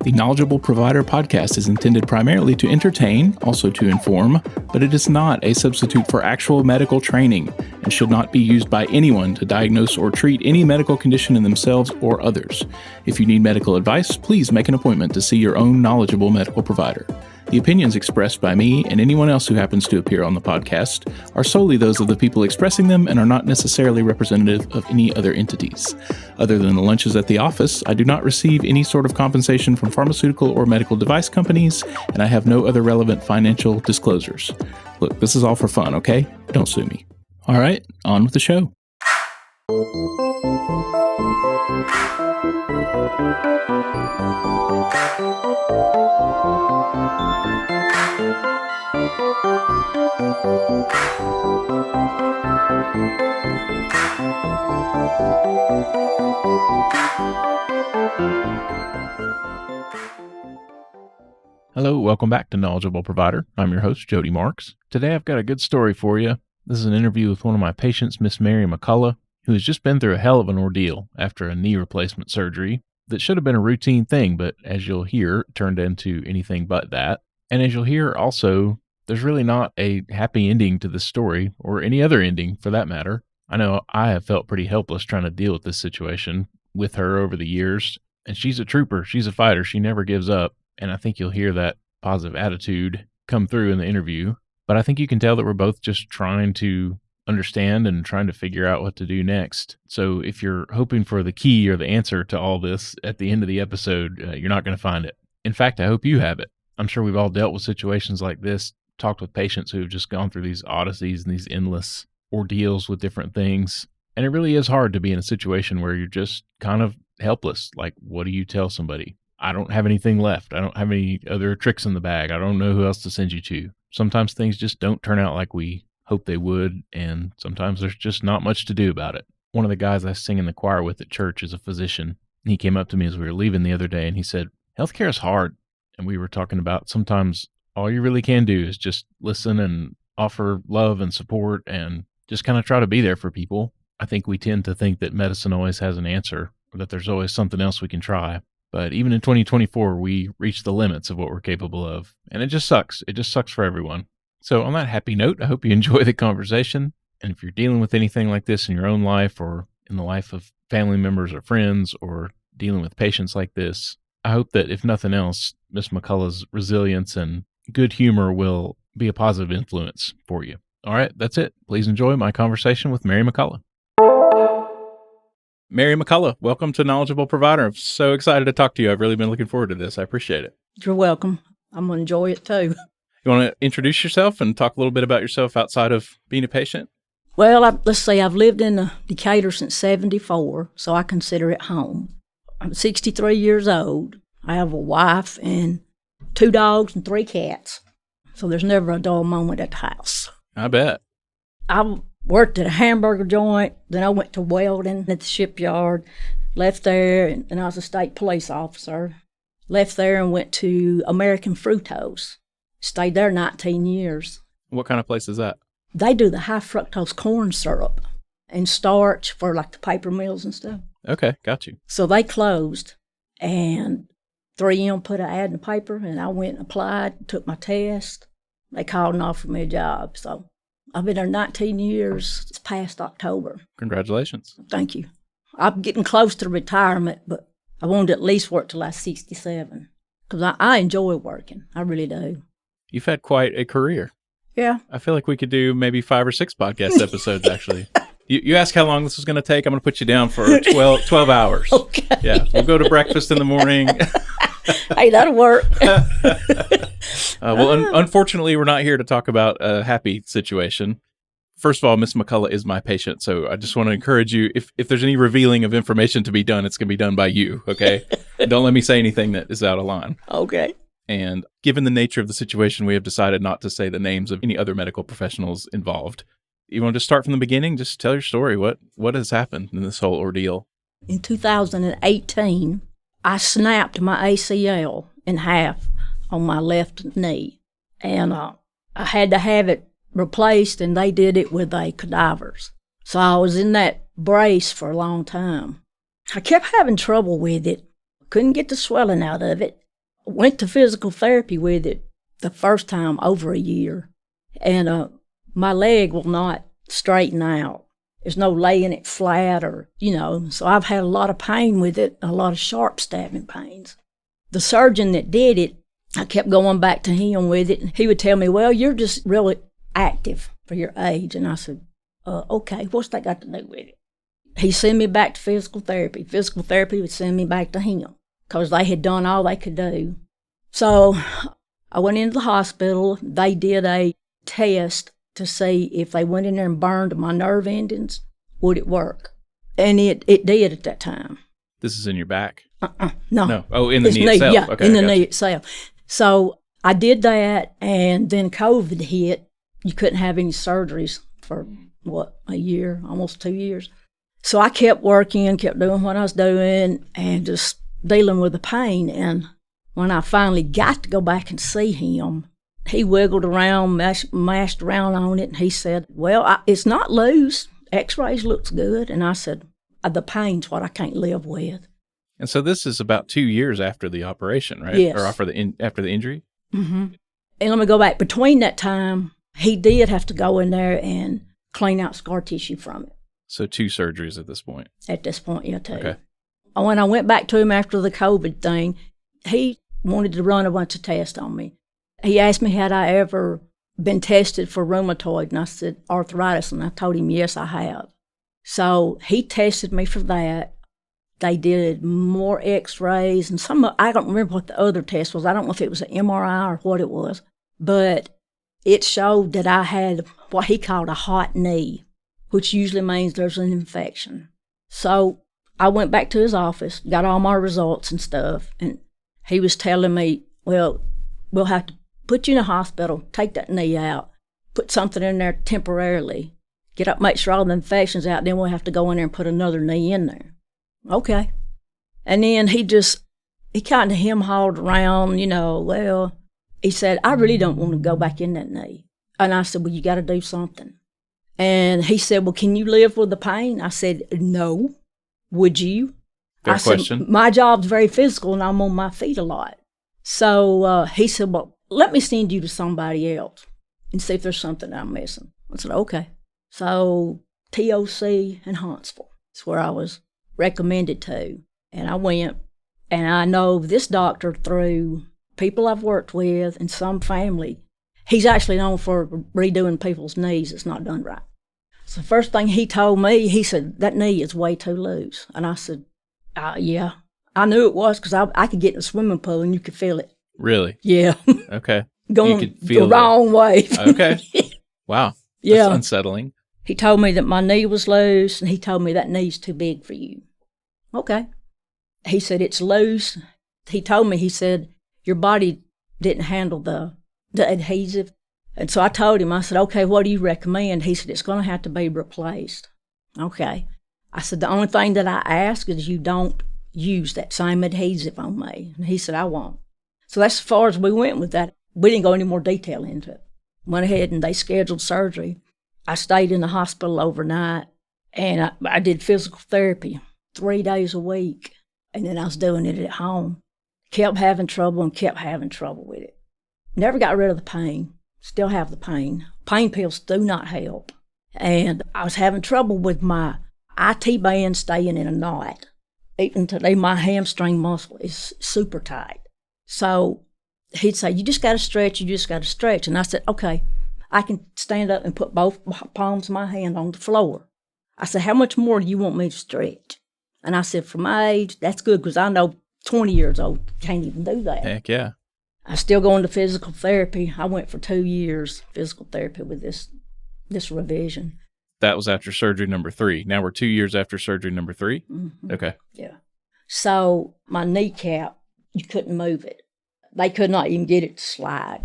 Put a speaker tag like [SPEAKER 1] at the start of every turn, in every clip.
[SPEAKER 1] The Knowledgeable Provider podcast is intended primarily to entertain, also to inform, but it is not a substitute for actual medical training and should not be used by anyone to diagnose or treat any medical condition in themselves or others. If you need medical advice, please make an appointment to see your own knowledgeable medical provider. The opinions expressed by me and anyone else who happens to appear on the podcast are solely those of the people expressing them and are not necessarily representative of any other entities. Other than the lunches at the office, I do not receive any sort of compensation from pharmaceutical or medical device companies, and I have no other relevant financial disclosures. Look, this is all for fun, okay? Don't sue me. All right, on with the show. Hello, welcome back to Knowledgeable Provider. I'm your host, Jody Marks. Today I've got a good story for you. This is an interview with one of my patients, Miss Mary McCulloch, who has just been through a hell of an ordeal after a knee replacement surgery that should have been a routine thing, but as you'll hear, turned into anything but that. And as you'll hear also, there's really not a happy ending to this story, or any other ending for that matter. I know I have felt pretty helpless trying to deal with this situation with her over the years, and she's a trooper, she's a fighter, she never gives up, and I think you'll hear that positive attitude come through in the interview. But I think you can tell that we're both just trying to understand and trying to figure out what to do next. So if you're hoping for the key or the answer to all this at the end of the episode, you're not going to find it. In fact, I hope you have it. I'm sure we've all dealt with situations like this, talked with patients who have just gone through these odysseys and these endless ordeals with different things. And it really is hard to be in a situation where you're just kind of helpless. Like, what do you tell somebody? I don't have anything left. I don't have any other tricks in the bag. I don't know who else to send you to. Sometimes things just don't turn out like we hope they would, and sometimes there's just not much to do about it. One of the guys I sing in the choir with at church is a physician. He came up to me as we were leaving the other day, and he said, "Healthcare is hard." And we were talking about sometimes all you really can do is just listen and offer love and support and just kind of try to be there for people. I think we tend to think that medicine always has an answer, or that there's always something else we can try. But even in 2024, we reach the limits of what we're capable of. And it just sucks. It just sucks for everyone. So on that happy note, I hope you enjoy the conversation. And if you're dealing with anything like this in your own life or in the life of family members or friends or dealing with patients like this, I hope that if nothing else, Miss McCulloch's resilience and good humor will be a positive influence for you. All right, that's it. Please enjoy my conversation with Mary McCulloch. Mary McCulloch, welcome to Knowledgeable Provider. I'm so excited to talk to you. I've really been looking forward to this. I appreciate it.
[SPEAKER 2] You're welcome. I'm going to enjoy it too.
[SPEAKER 1] You want to introduce yourself and talk a little bit about yourself outside of being a patient?
[SPEAKER 2] Well, let's see. I've lived in Decatur since 1974, so I consider it home. I'm 63 years old. I have a wife and 2 dogs and 3 cats, so there's never a dull moment at the house.
[SPEAKER 1] I bet.
[SPEAKER 2] I worked at a hamburger joint, then I went to welding at the shipyard, left there, and I was a state police officer. Left there and went to American Fructose. Stayed there 19 years.
[SPEAKER 1] What kind of place is that?
[SPEAKER 2] They do the high fructose corn syrup and starch for like the paper mills and stuff.
[SPEAKER 1] Okay, got you.
[SPEAKER 2] So they closed, and 3M put an ad in the paper, and I went and applied, took my test. They called and offered me a job. So I've been there 19 years. It's past October.
[SPEAKER 1] Congratulations.
[SPEAKER 2] Thank you. I'm getting close to retirement, but I wanted to at least work till I was 67 because I enjoy working. I really do.
[SPEAKER 1] You've had quite a career.
[SPEAKER 2] Yeah.
[SPEAKER 1] I feel like we could do maybe 5 or 6 podcast episodes, actually. You asked how long this was going to take. I'm going to put you down for 12 hours.
[SPEAKER 2] Okay.
[SPEAKER 1] Yeah, we'll go to breakfast in the morning.
[SPEAKER 2] Hey, that'll work.
[SPEAKER 1] Unfortunately, we're not here to talk about a happy situation. First of all, Miss McCulloch is my patient, so I just want to encourage you, if there's any revealing of information to be done, it's going to be done by you, okay? Don't let me say anything that is out of line.
[SPEAKER 2] Okay.
[SPEAKER 1] And given the nature of the situation, we have decided not to say the names of any other medical professionals involved. You want to just start from the beginning? Just tell your story. What has happened in this whole ordeal?
[SPEAKER 2] In 2018, I snapped my ACL in half on my left knee, and I had to have it replaced, and they did it with a cadavers. So I was in that brace for a long time. I kept having trouble with it. Couldn't get the swelling out of it. Went to physical therapy with it the first time over a year, and my leg will not straighten out. There's no laying it flat or, so I've had a lot of pain with it, a lot of sharp stabbing pains. The surgeon that did it, I kept going back to him with it, and he would tell me, well, you're just really active for your age. And I said, okay, what's that got to do with it? He sent me back to physical therapy. Physical therapy would send me back to him because they had done all they could do. So I went into the hospital. They did a test to see if they went in there and burned my nerve endings, would it work? And it did at that time.
[SPEAKER 1] This is in your back?
[SPEAKER 2] No.
[SPEAKER 1] Oh, in the knee itself?
[SPEAKER 2] Yeah,
[SPEAKER 1] okay,
[SPEAKER 2] in the knee itself. So I did that, and then COVID hit. You couldn't have any surgeries for, a year, almost 2 years. So I kept working, kept doing what I was doing, and just dealing with the pain. And when I finally got to go back and see him, he wiggled around, mashed around on it, and he said, well, it's not loose. X-rays looks good. And I said, the pain's what I can't live with.
[SPEAKER 1] And so this is about 2 years after the operation, right?
[SPEAKER 2] Yes.
[SPEAKER 1] Or after the injury?
[SPEAKER 2] Mm-hmm. And let me go back. Between that time, he did have to go in there and clean out scar tissue from it.
[SPEAKER 1] So 2 surgeries at this point?
[SPEAKER 2] At this point, yeah, 2.
[SPEAKER 1] Okay.
[SPEAKER 2] When I went back to him after the COVID thing, he wanted to run a bunch of tests on me. He asked me, had I ever been tested for rheumatoid? And I said, arthritis. And I told him, yes, I have. So he tested me for that. They did more x-rays and I don't remember what the other test was. I don't know if it was an MRI or what it was. But it showed that I had what he called a hot knee, which usually means there's an infection. So I went back to his office, got all my results and stuff, and he was telling me, well, we'll have to put you in a hospital, take that knee out, put something in there temporarily, get up, make sure all the infection's out, then we'll have to go in there and put another knee in there. Okay. And then he kind of hem-hawed around, well, he said, I really don't want to go back in that knee. And I said, well, you got to do something. And he said, well, can you live with the pain? I said, no. Would you?
[SPEAKER 1] Fair question.
[SPEAKER 2] Said, my job's very physical and I'm on my feet a lot. So he said, well, let me send you to somebody else and see if there's something I'm missing. I said, okay. So TOC in Huntsville is where I was recommended to. And I went, and I know this doctor through people I've worked with and some family. He's actually known for redoing people's knees that's not done right. So the first thing he told me, he said, that knee is way too loose. And I said, yeah. I knew it was because I could get in a swimming pool and you could feel it.
[SPEAKER 1] Really?
[SPEAKER 2] Yeah.
[SPEAKER 1] Okay.
[SPEAKER 2] Going
[SPEAKER 1] you could feel
[SPEAKER 2] the wrong way.
[SPEAKER 1] Okay. Wow.
[SPEAKER 2] Yeah.
[SPEAKER 1] That's unsettling.
[SPEAKER 2] He told me that my knee was loose, and he told me that knee's too big for you. Okay. He said, it's loose. He told me, he said, your body didn't handle the adhesive. And so I told him, I said, okay, what do you recommend? He said, it's going to have to be replaced. Okay. I said, the only thing that I ask is you don't use that same adhesive on me. And he said, I won't. So that's as far as we went with that. We didn't go any more detail into it. Went ahead and they scheduled surgery. I stayed in the hospital overnight, and I did physical therapy 3 days a week. And then I was doing it at home. Kept having trouble with it. Never got rid of the pain. Still have the pain. Pain pills do not help. And I was having trouble with my IT band staying in a knot. Even today, my hamstring muscle is super tight. So he'd say, you just got to stretch, And I said, okay, I can stand up and put both palms of my hand on the floor. I said, how much more do you want me to stretch? And I said, for my age, that's good, because I know 20 years old can't even do that.
[SPEAKER 1] Heck yeah.
[SPEAKER 2] I still going to physical therapy. I went for 2 years physical therapy with this revision.
[SPEAKER 1] That was after surgery number 3. Now we're 2 years after surgery number 3?
[SPEAKER 2] Mm-hmm.
[SPEAKER 1] Okay.
[SPEAKER 2] Yeah. So my kneecap, you couldn't move it. They could not even get it to slide.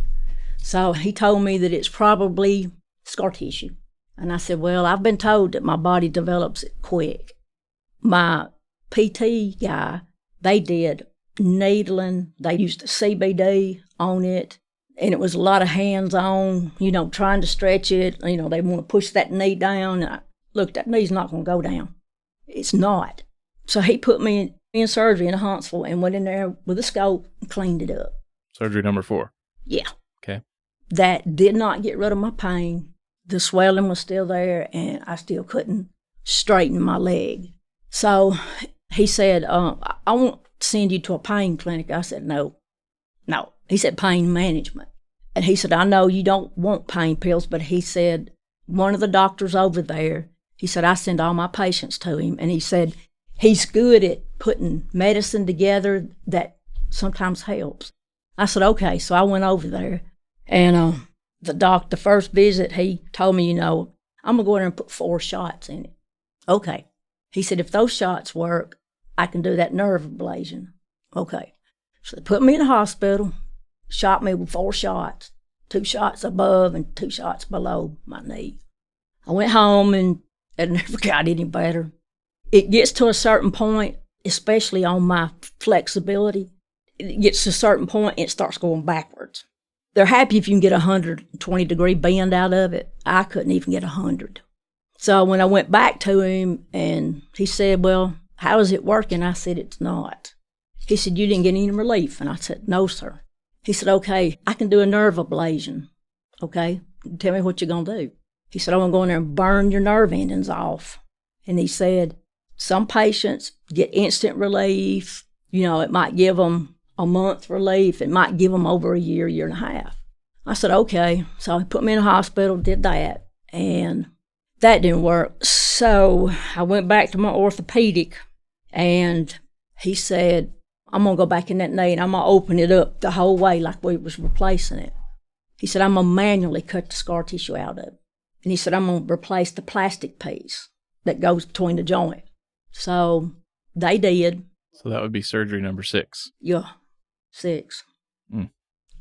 [SPEAKER 2] So he told me that it's probably scar tissue. And I said, well, I've been told that my body develops it quick. My PT guy, they did needling. They used CBD on it. And it was a lot of hands-on, trying to stretch it. They want to push that knee down. Look, that knee's not going to go down. It's not. So he put me in surgery in Huntsville and went in there with a scope and cleaned it up.
[SPEAKER 1] Surgery number 4.
[SPEAKER 2] Yeah.
[SPEAKER 1] Okay.
[SPEAKER 2] That did not get rid of my pain. The swelling was still there, and I still couldn't straighten my leg. So he said, I won't send you to a pain clinic. I said, no. He said, pain management. And he said, I know you don't want pain pills, but he said, one of the doctors over there, he said, I send all my patients to him. And he said, he's good at putting medicine together that sometimes helps. I said, okay. So I went over there, and the first visit, he told me, I'm going to go in there and put 4 shots in it. Okay. He said, if those shots work, I can do that nerve ablation. Okay. So they put me in the hospital, shot me with 4 shots, 2 shots above and 2 shots below my knee. I went home, and it never got any better. It gets to a certain point, especially on my flexibility, it gets to a certain point and it starts going backwards. They're happy if you can get a 120-degree bend out of it. I couldn't even get 100. So when I went back to him, and he said, well, how is it working? I said, it's not. He said, you didn't get any relief. And I said, no, sir. He said, okay, I can do a nerve ablation. Okay, tell me what you're going to do. He said, I'm going to go in there and burn your nerve endings off. And he said, some patients get instant relief. It might give them a month relief. It might give them over a year, year and a half. I said, okay. So he put me in the hospital, did that, and that didn't work. So I went back to my orthopedic, and he said, I'm going to go back in that knee, and I'm going to open it up the whole way like we was replacing it. He said, I'm going to manually cut the scar tissue out of it. And he said, I'm going to replace the plastic piece that goes between the joint. So they did.
[SPEAKER 1] So that would be surgery number 6.
[SPEAKER 2] Yeah, 6.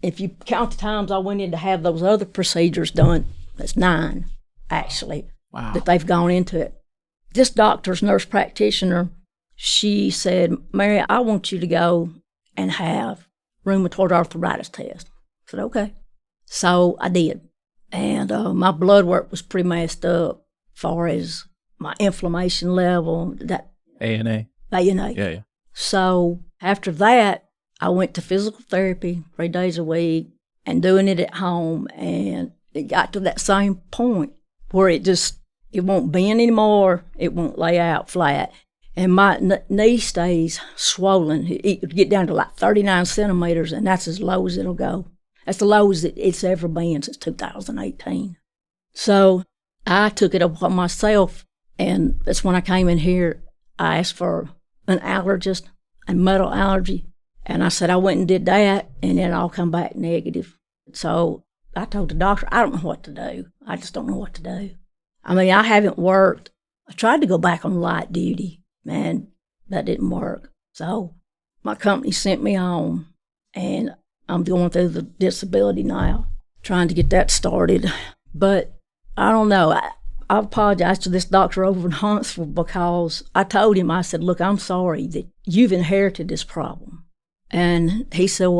[SPEAKER 2] If you count the times I went in to have those other procedures done, that's 9, actually,
[SPEAKER 1] wow,
[SPEAKER 2] that they've gone into it. This doctor's nurse practitioner, she said, Mary, I want you to go and have rheumatoid arthritis test. I said, okay. So I did. And my blood work was pretty messed up as far as my inflammation level. That
[SPEAKER 1] ANA.
[SPEAKER 2] ANA.
[SPEAKER 1] Yeah.
[SPEAKER 2] So after that, I went to physical therapy 3 days a week and doing it at home. And it got to that same point where it won't bend anymore. It won't lay out flat. And my knee stays swollen. It would get down to like 39 centimeters, and that's as low as it'll go. That's the lowest it's ever been since 2018. So I took it upon myself, and that's when I came in here. I asked for an allergist, a metal allergy, and I said I went and did that, and then I'll come back negative. So I told the doctor, I don't know what to do. I just don't know what to do. I mean, I haven't worked. I tried to go back on light duty. Man, that didn't work. So my company sent me home, and I'm going through the disability now, trying to get that started. But I don't know. I apologize to this doctor over in Huntsville because I told him, I said, look, I'm sorry that you've inherited this problem. And he said,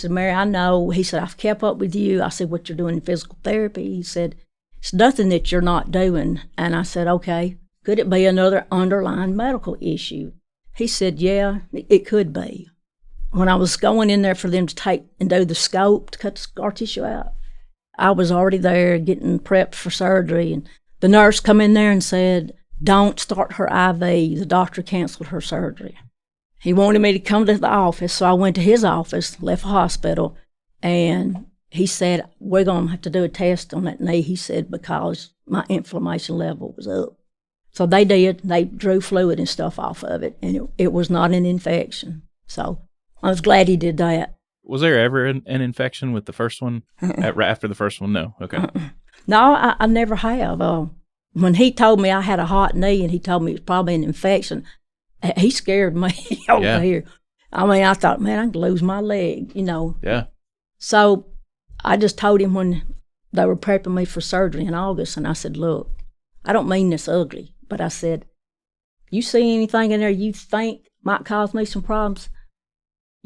[SPEAKER 2] Mary, I know. He said, I've kept up with you. I said, what you're doing in physical therapy? He said, it's nothing that you're not doing. And I said, okay, could it be another underlying medical issue? He said, yeah, it could be. When I was going in there for them to take and do the scope to cut the scar tissue out, I was already there getting prepped for surgery. And the nurse come in there and said, don't start her IV. The doctor canceled her surgery. He wanted me to come to the office, so I went to his office, left the hospital, and he said, we're going to have to do a test on that knee, he said, because my inflammation level was up. So they did. They drew fluid and stuff off of it, and it was not an infection. So I was glad he did that.
[SPEAKER 1] Was there ever an infection with the first one? After the first one? No. Okay.
[SPEAKER 2] No, I never have. When he told me I had a hot knee and he told me it was probably an infection, he scared me over here. I mean, I thought, man, I could lose my leg,
[SPEAKER 1] Yeah.
[SPEAKER 2] So I just told him when they were prepping me for surgery in August, and I said, look, I don't mean this ugly, but I said, you see anything in there you think might cause me some problems?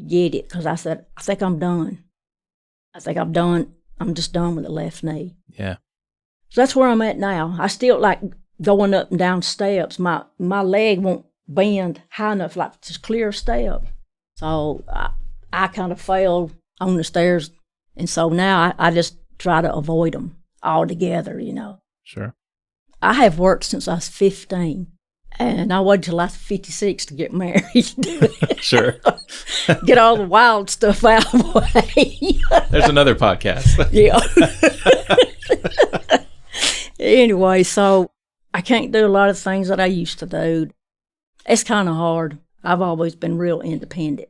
[SPEAKER 2] Get it, because I said, I think I'm done. I'm just done with the left knee.
[SPEAKER 1] Yeah.
[SPEAKER 2] So that's where I'm at now. I still like going up and down steps. My leg won't bend high enough, like to clear a step. So I kind of fell on the stairs, and so now I just try to avoid them altogether,
[SPEAKER 1] Sure.
[SPEAKER 2] I have worked since I was 15, and I waited till I was 56 to get married.
[SPEAKER 1] Sure.
[SPEAKER 2] Get all the wild stuff out of the way.
[SPEAKER 1] There's another podcast.
[SPEAKER 2] Yeah. Anyway, so I can't do a lot of things that I used to do. It's kind of hard. I've always been real independent.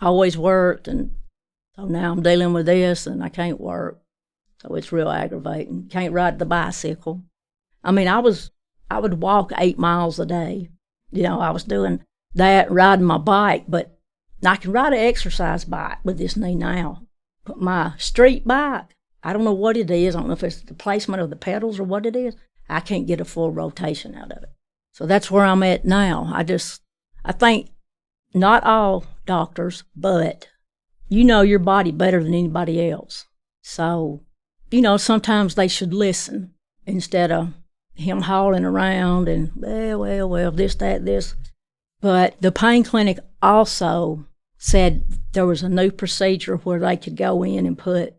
[SPEAKER 2] I always worked, and so now I'm dealing with this, and I can't work. So it's real aggravating. Can't ride the bicycle. I mean, I would walk 8 miles a day. I was doing that, riding my bike, but I can ride an exercise bike with this knee now. But my street bike, I don't know what it is. I don't know if it's the placement of the pedals or what it is. I can't get a full rotation out of it. So that's where I'm at now. I think not all doctors, but you know your body better than anybody else. So, sometimes they should listen instead of him hauling around and, well, this, that, this. But the pain clinic also said there was a new procedure where they could go in and put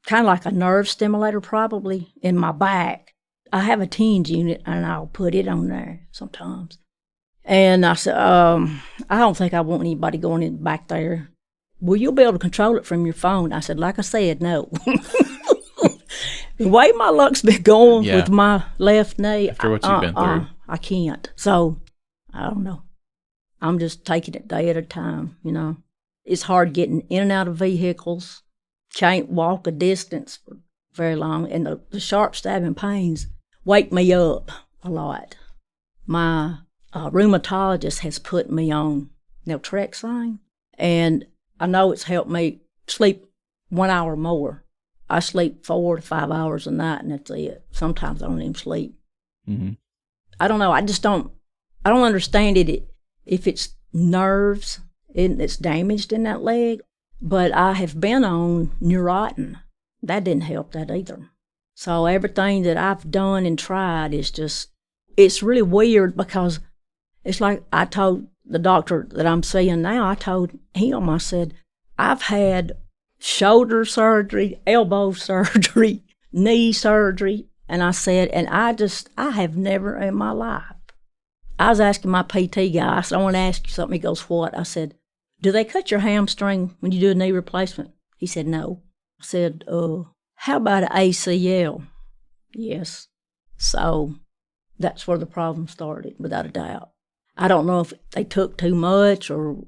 [SPEAKER 2] kind of like a nerve stimulator probably in my back. I have a TENS unit, and I'll put it on there sometimes. And I said, I don't think I want anybody going in back there. Will you be able to control it from your phone? I said, like I said, no. The way my luck's been going with my left knee,
[SPEAKER 1] after what you've been through,
[SPEAKER 2] I can't. So, I don't know. I'm just taking it day at a time, It's hard getting in and out of vehicles. Can't walk a distance for very long. And the sharp stabbing pains wake me up a lot. My rheumatologist has put me on naltrexone, and I know it's helped me sleep 1 hour more. I sleep 4 to 5 hours a night, and that's it. Sometimes I don't even sleep.
[SPEAKER 1] Mm-hmm.
[SPEAKER 2] I don't know. I don't understand it if it's nerves and it's damaged in that leg. But I have been on Neurontin. That didn't help that either. So everything that I've done and tried is it's really weird, because it's like I told the doctor that I'm seeing now, I told him, I said, I've had shoulder surgery, elbow surgery, knee surgery, and I said, and I have never in my life. I was asking my PT guy, I said, I want to ask you something. He goes, what? I said, do they cut your hamstring when you do a knee replacement? He said, no. I said, how about an ACL? Yes. So that's where the problem started, without a doubt. I don't know if they took too much, or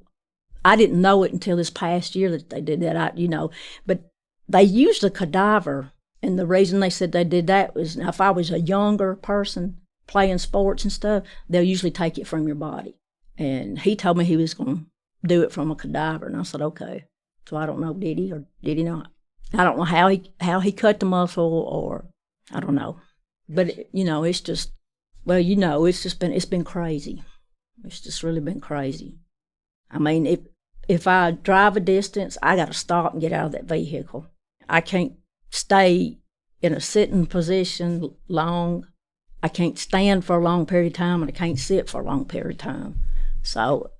[SPEAKER 2] I didn't know it until this past year that they did that, But they used a cadaver, and the reason they said they did that was, if I was a younger person playing sports and stuff, they'll usually take it from your body. And he told me he was going to do it from a cadaver, and I said, okay. So I don't know, did he or did he not? I don't know how he cut the muscle, or I don't know. But, it's just, it's been crazy. It's just really been crazy. I mean, if I drive a distance, I got to stop and get out of that vehicle. I can't stay in a sitting position long. I can't stand for a long period of time, and I can't sit for a long period of time. So,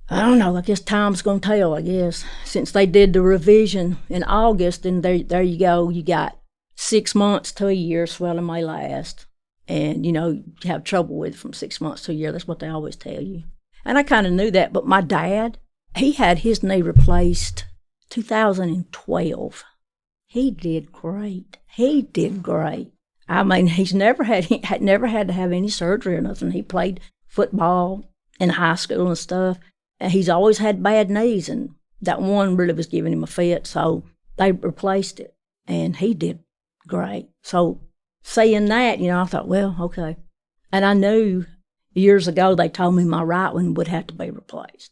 [SPEAKER 2] I don't know. I guess time's going to tell, I guess. Since they did the revision in August, and there you go. You got 6 months to a year, swelling may last. And, you have trouble with it from 6 months to a year. That's what they always tell you. And I kind of knew that. But my dad, he had his knee replaced 2012. He did great. I mean, he's never had to have any surgery or nothing. He played football in high school and stuff. And he's always had bad knees, and that one really was giving him a fit, so they replaced it, and he did great. So saying that, I thought, well, okay. And I knew years ago they told me my right one would have to be replaced.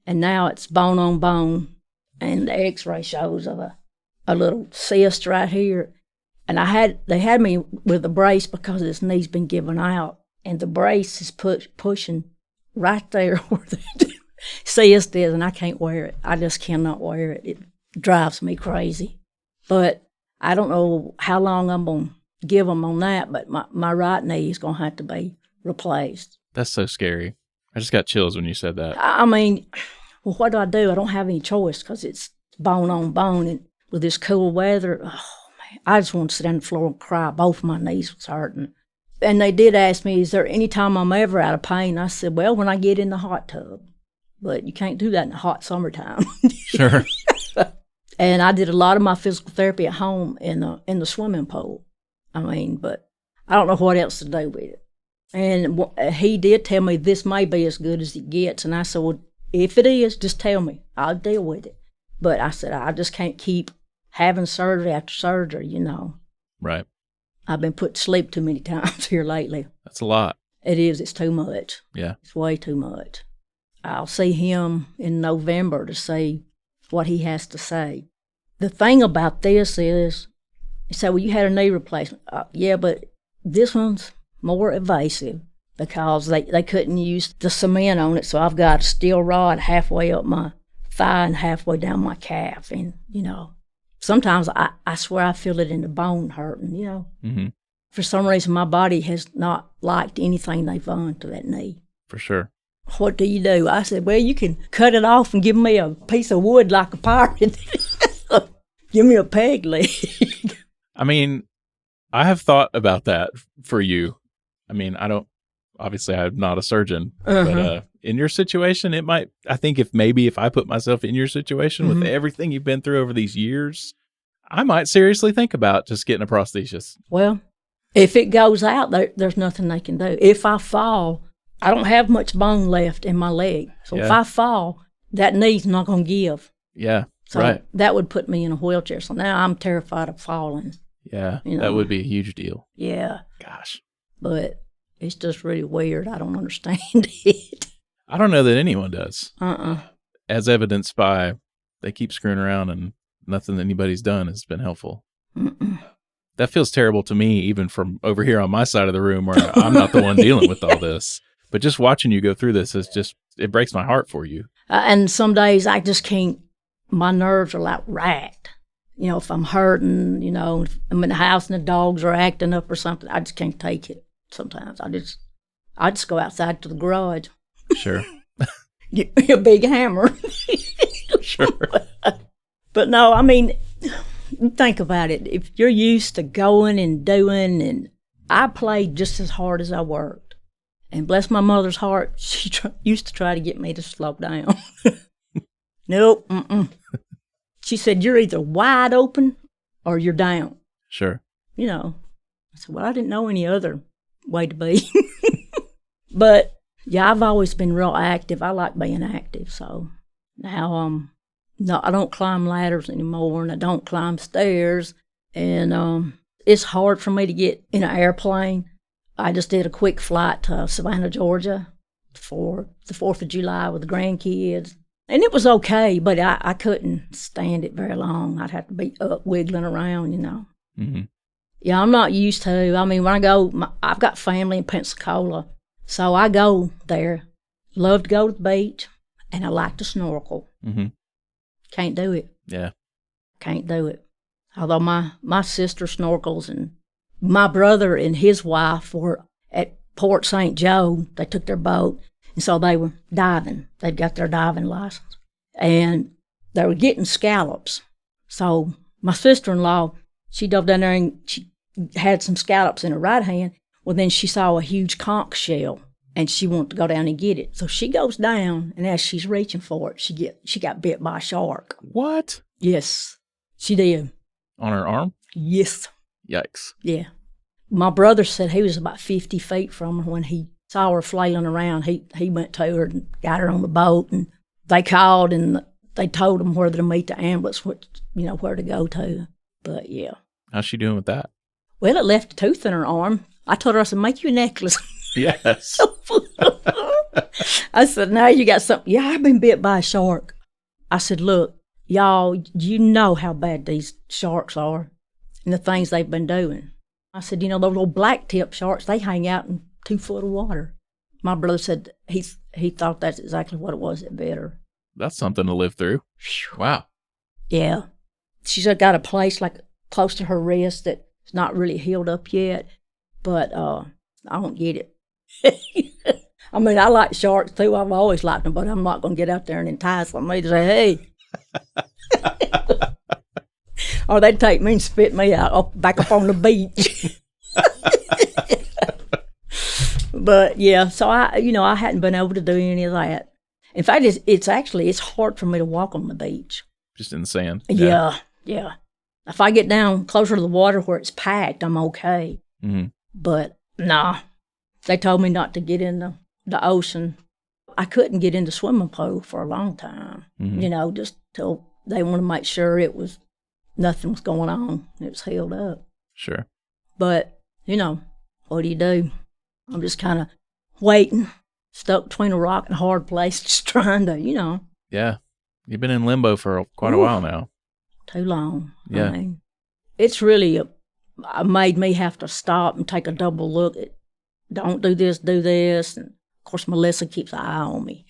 [SPEAKER 2] And now it's bone on bone, and the x-ray shows of a little cyst right here. And they had me with a brace because this knee's been given out, and the brace is pushing right there where the cyst is, and I can't wear it. I just cannot wear it. It drives me crazy. But I don't know how long I'm going to give them on that, but my right knee is going to have to be replaced.
[SPEAKER 1] That's so scary. I just got chills when you said that.
[SPEAKER 2] I mean, well, what do? I don't have any choice because it's bone on bone. And with this cool weather, oh, man, I just want to sit on the floor and cry. Both my knees was hurting. And they did ask me, is there any time I'm ever out of pain? I said, well, when I get in the hot tub. But you can't do that in the hot summertime.
[SPEAKER 1] Sure.
[SPEAKER 2] And I did a lot of my physical therapy at home in the swimming pool. I mean, but I don't know what else to do with it. And he did tell me this may be as good as it gets. And I said, well, if it is, just tell me. I'll deal with it. But I said, I just can't keep having surgery after surgery, you know.
[SPEAKER 1] Right.
[SPEAKER 2] I've been put to sleep too many times here lately.
[SPEAKER 1] That's a lot.
[SPEAKER 2] It is. It's too much.
[SPEAKER 1] Yeah.
[SPEAKER 2] It's way too much. I'll see him in November to see what he has to say. The thing about this is, he said, well, you had a knee replacement. Yeah, but this one's more evasive because they couldn't use the cement on it, so I've got a steel rod halfway up my thigh and halfway down my calf. And, you know, sometimes I swear I feel it in the bone hurting, you know.
[SPEAKER 1] Mm-hmm.
[SPEAKER 2] For some reason, my body has not liked anything they've done to that knee.
[SPEAKER 1] For sure.
[SPEAKER 2] What do you do? I said, well, you can cut it off and give me a piece of wood like a pirate. Give me a peg leg.
[SPEAKER 1] I mean, I have thought about that for you. I mean, obviously I'm not a surgeon, but in your situation, I think if I put myself in your situation with everything you've been through over these years, I might seriously think about just getting a prosthesis.
[SPEAKER 2] Well, if it goes out, there's nothing they can do. If I fall, I don't have much bone left in my leg. So if I fall, that knee's not going to give.
[SPEAKER 1] Yeah,
[SPEAKER 2] so
[SPEAKER 1] right.
[SPEAKER 2] That would put me in a wheelchair. So now I'm terrified of falling.
[SPEAKER 1] Yeah,
[SPEAKER 2] you know?
[SPEAKER 1] That would be a huge deal.
[SPEAKER 2] Yeah.
[SPEAKER 1] Gosh.
[SPEAKER 2] But it's just really weird. I don't understand it.
[SPEAKER 1] I don't know that anyone does.
[SPEAKER 2] Uh-uh.
[SPEAKER 1] As evidenced by they keep screwing around and nothing that anybody's done has been helpful.
[SPEAKER 2] Mm-mm.
[SPEAKER 1] That feels terrible to me, even from over here on my side of the room where I'm not the one dealing with all this. But just watching you go through this it breaks my heart for you.
[SPEAKER 2] And some days I just can't, my nerves are like racked. You know, if I'm hurting, you know, if I'm in the house and the dogs are acting up or something, I just can't take it sometimes. I just go outside to the garage.
[SPEAKER 1] Sure.
[SPEAKER 2] Get me a big hammer.
[SPEAKER 1] Sure.
[SPEAKER 2] But no, I mean, think about it. If you're used to going and doing, and I played just as hard as I worked. And bless my mother's heart, she used to try to get me to slow down. Nope. She said, you're either wide open or you're down.
[SPEAKER 1] Sure.
[SPEAKER 2] You know. I said, well, I didn't know any other way to be. But, yeah, I've always been real active. I like being active. So now no, I don't climb ladders anymore, and I don't climb stairs. And it's hard for me to get in an airplane. I just did a quick flight to Savannah, Georgia for the 4th of July with the grandkids. And it was okay, but I couldn't stand it very long. I'd have to be up wiggling around, you know.
[SPEAKER 1] Mm-hmm.
[SPEAKER 2] Yeah, I'm not used to. I mean, when I go, I've got family in Pensacola, so I go there. Love to go to the beach, and I like to snorkel.
[SPEAKER 1] Mm-hmm.
[SPEAKER 2] Can't do it.
[SPEAKER 1] Yeah.
[SPEAKER 2] Can't do it. Although my sister snorkels, and my brother and his wife were at Port St. Joe. They took their boat, and so they were diving. They'd got their diving license. And they were getting scallops. So my sister-in-law, she dove down there and she had some scallops in her right hand. Well, then she saw a huge conch shell, and she wanted to go down and get it. So she goes down, and as she's reaching for it, she got bit by a shark.
[SPEAKER 1] What?
[SPEAKER 2] Yes, she did.
[SPEAKER 1] On her arm?
[SPEAKER 2] Yes.
[SPEAKER 1] Yikes.
[SPEAKER 2] Yeah. My brother said he was about 50 feet from her when he saw her flailing around. He went to her and got her on the boat, and they called and they told him where to meet the ambulance, where to go to. But yeah.
[SPEAKER 1] How's she doing with that?
[SPEAKER 2] Well, it left a tooth in her arm. I told her, I said, make you a necklace.
[SPEAKER 1] Yes.
[SPEAKER 2] I said, now you got something. Yeah, I've been bit by a shark. I said, look, y'all, you know how bad these sharks are and the things they've been doing. I said, those little black-tip sharks, they hang out in 2 foot of water. My brother said he thought that's exactly what it was that bit her.
[SPEAKER 1] That's something to live through. Wow.
[SPEAKER 2] Yeah. She's got a place like close to her wrist that's not really healed up yet, but I don't get it. I mean, I like sharks too. I've always liked them, but I'm not going to get out there and entice them. They say, hey. Or they'd take me and spit me out back up on the beach. But yeah, so I hadn't been able to do any of that. In fact, it's hard for me to walk on the beach.
[SPEAKER 1] Just in the sand.
[SPEAKER 2] Yeah. If I get down closer to the water where it's packed, I'm okay.
[SPEAKER 1] Mm-hmm.
[SPEAKER 2] But nah, they told me not to get in the ocean. I couldn't get in the swimming pool for a long time.
[SPEAKER 1] Mm-hmm.
[SPEAKER 2] Just till they want to make sure nothing was going on. It was healed up.
[SPEAKER 1] Sure.
[SPEAKER 2] But what do? I'm just kind of waiting, stuck between a rock and a hard place, just trying to,
[SPEAKER 1] Yeah. You've been in limbo for quite a while now.
[SPEAKER 2] Too long.
[SPEAKER 1] Yeah.
[SPEAKER 2] I mean, it's really made me have to stop and take a double look at, don't do this, do this. And of course, Melissa keeps an eye on me.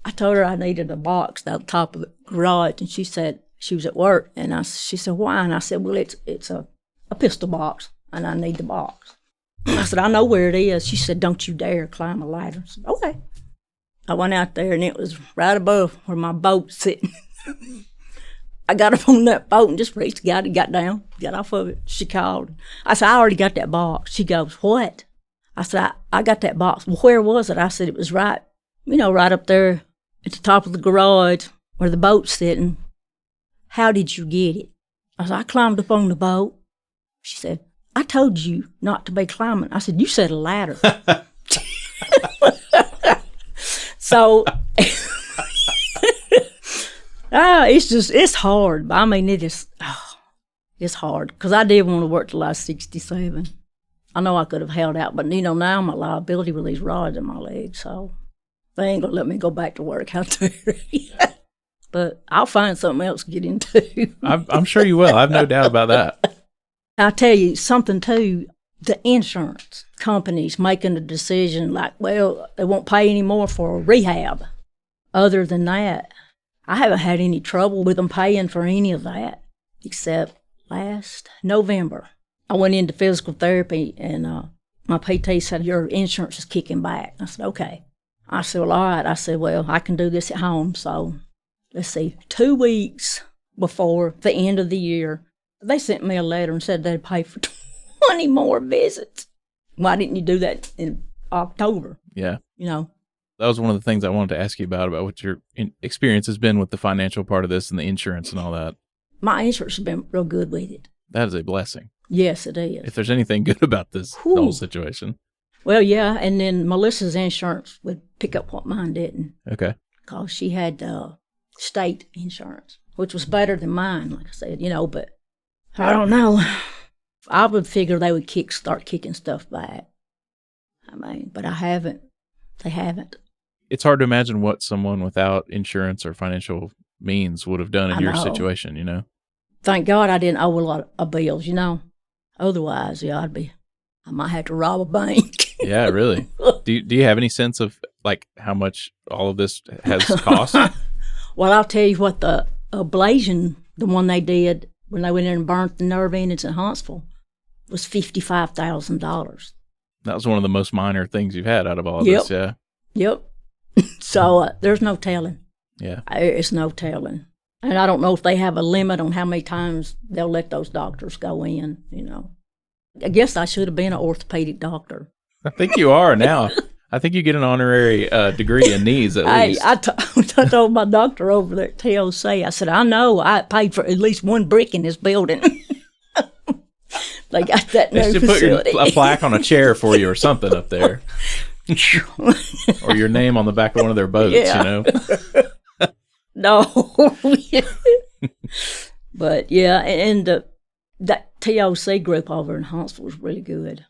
[SPEAKER 2] I told her I needed a box at the top of the garage, and she said she was at work, and she said, why? And I said, well, it's a pistol box, and I need the box. I said, I know where it is. She said, don't you dare climb a ladder. I said, okay. I went out there, and it was right above where my boat's sitting. I got up on that boat and just reached, got down, got off of it. She called. I said, I already got that box. She goes, what? I said, I got that box. Well, where was it? I said, it was right up there at the top of the garage where the boat's sitting. How did you get it? I said, I climbed up on the boat. She said, I told you not to be climbing. I said, you said a ladder. So, it's hard. I mean, it's hard because I did want to work till I was 67. I know I could have held out, but now I'm a liability with these rods in my legs, so they ain't gonna let me go back to work out there. But I'll find something else to get into.
[SPEAKER 1] I'm sure you will. I have no doubt about that.
[SPEAKER 2] I'll tell you something too. The insurance companies making a decision like, well, they won't pay any more for rehab. Other than that, I haven't had any trouble with them paying for any of that, except last November. I went into physical therapy, and my PT said, your insurance is kicking back. I said, okay. I said, well, all right. I said, well, I can do this at home. So let's see, 2 weeks before the end of the year, they sent me a letter and said they'd pay for 20 more visits. Why didn't you do that in October?
[SPEAKER 1] Yeah.
[SPEAKER 2] That
[SPEAKER 1] was one of the things I wanted to ask you about what your experience has been with the financial part of this and the insurance and all that.
[SPEAKER 2] My insurance has been real good with it.
[SPEAKER 1] That is a blessing.
[SPEAKER 2] Yes, it is.
[SPEAKER 1] If there's anything good about this whole situation.
[SPEAKER 2] Well, yeah, and then Melissa's insurance would pick up what mine didn't.
[SPEAKER 1] Okay.
[SPEAKER 2] Because she had state insurance, which was better than mine, like I said, but I don't know. I would figure they would start kicking stuff back. I mean, but I haven't. They haven't.
[SPEAKER 1] It's hard to imagine what someone without insurance or financial means would have done in your situation,
[SPEAKER 2] Thank God I didn't owe a lot of bills, Otherwise, yeah, I might have to rob a bank.
[SPEAKER 1] Yeah, really. Do you have any sense of how much all of this has cost?
[SPEAKER 2] Well, I'll tell you what, the ablation, the one they did when they went in and burnt the nerve endings in Huntsville, was $55,000.
[SPEAKER 1] That was one of the most minor things you've had out of all of this, yeah.
[SPEAKER 2] Yep. So there's no telling.
[SPEAKER 1] Yeah.
[SPEAKER 2] It's no telling. And I don't know if they have a limit on how many times they'll let those doctors go in, I guess I should have been an orthopedic doctor.
[SPEAKER 1] I think you are now. I think you get an honorary degree in knees at least.
[SPEAKER 2] I told my doctor over there at TOC, I said, I know I paid for at least one brick in this building. They got that new facility.
[SPEAKER 1] Put a plaque on a chair for you or something up there. Or your name on the back of one of their boats,
[SPEAKER 2] No. But yeah, and that TOC group over in Huntsville was really good.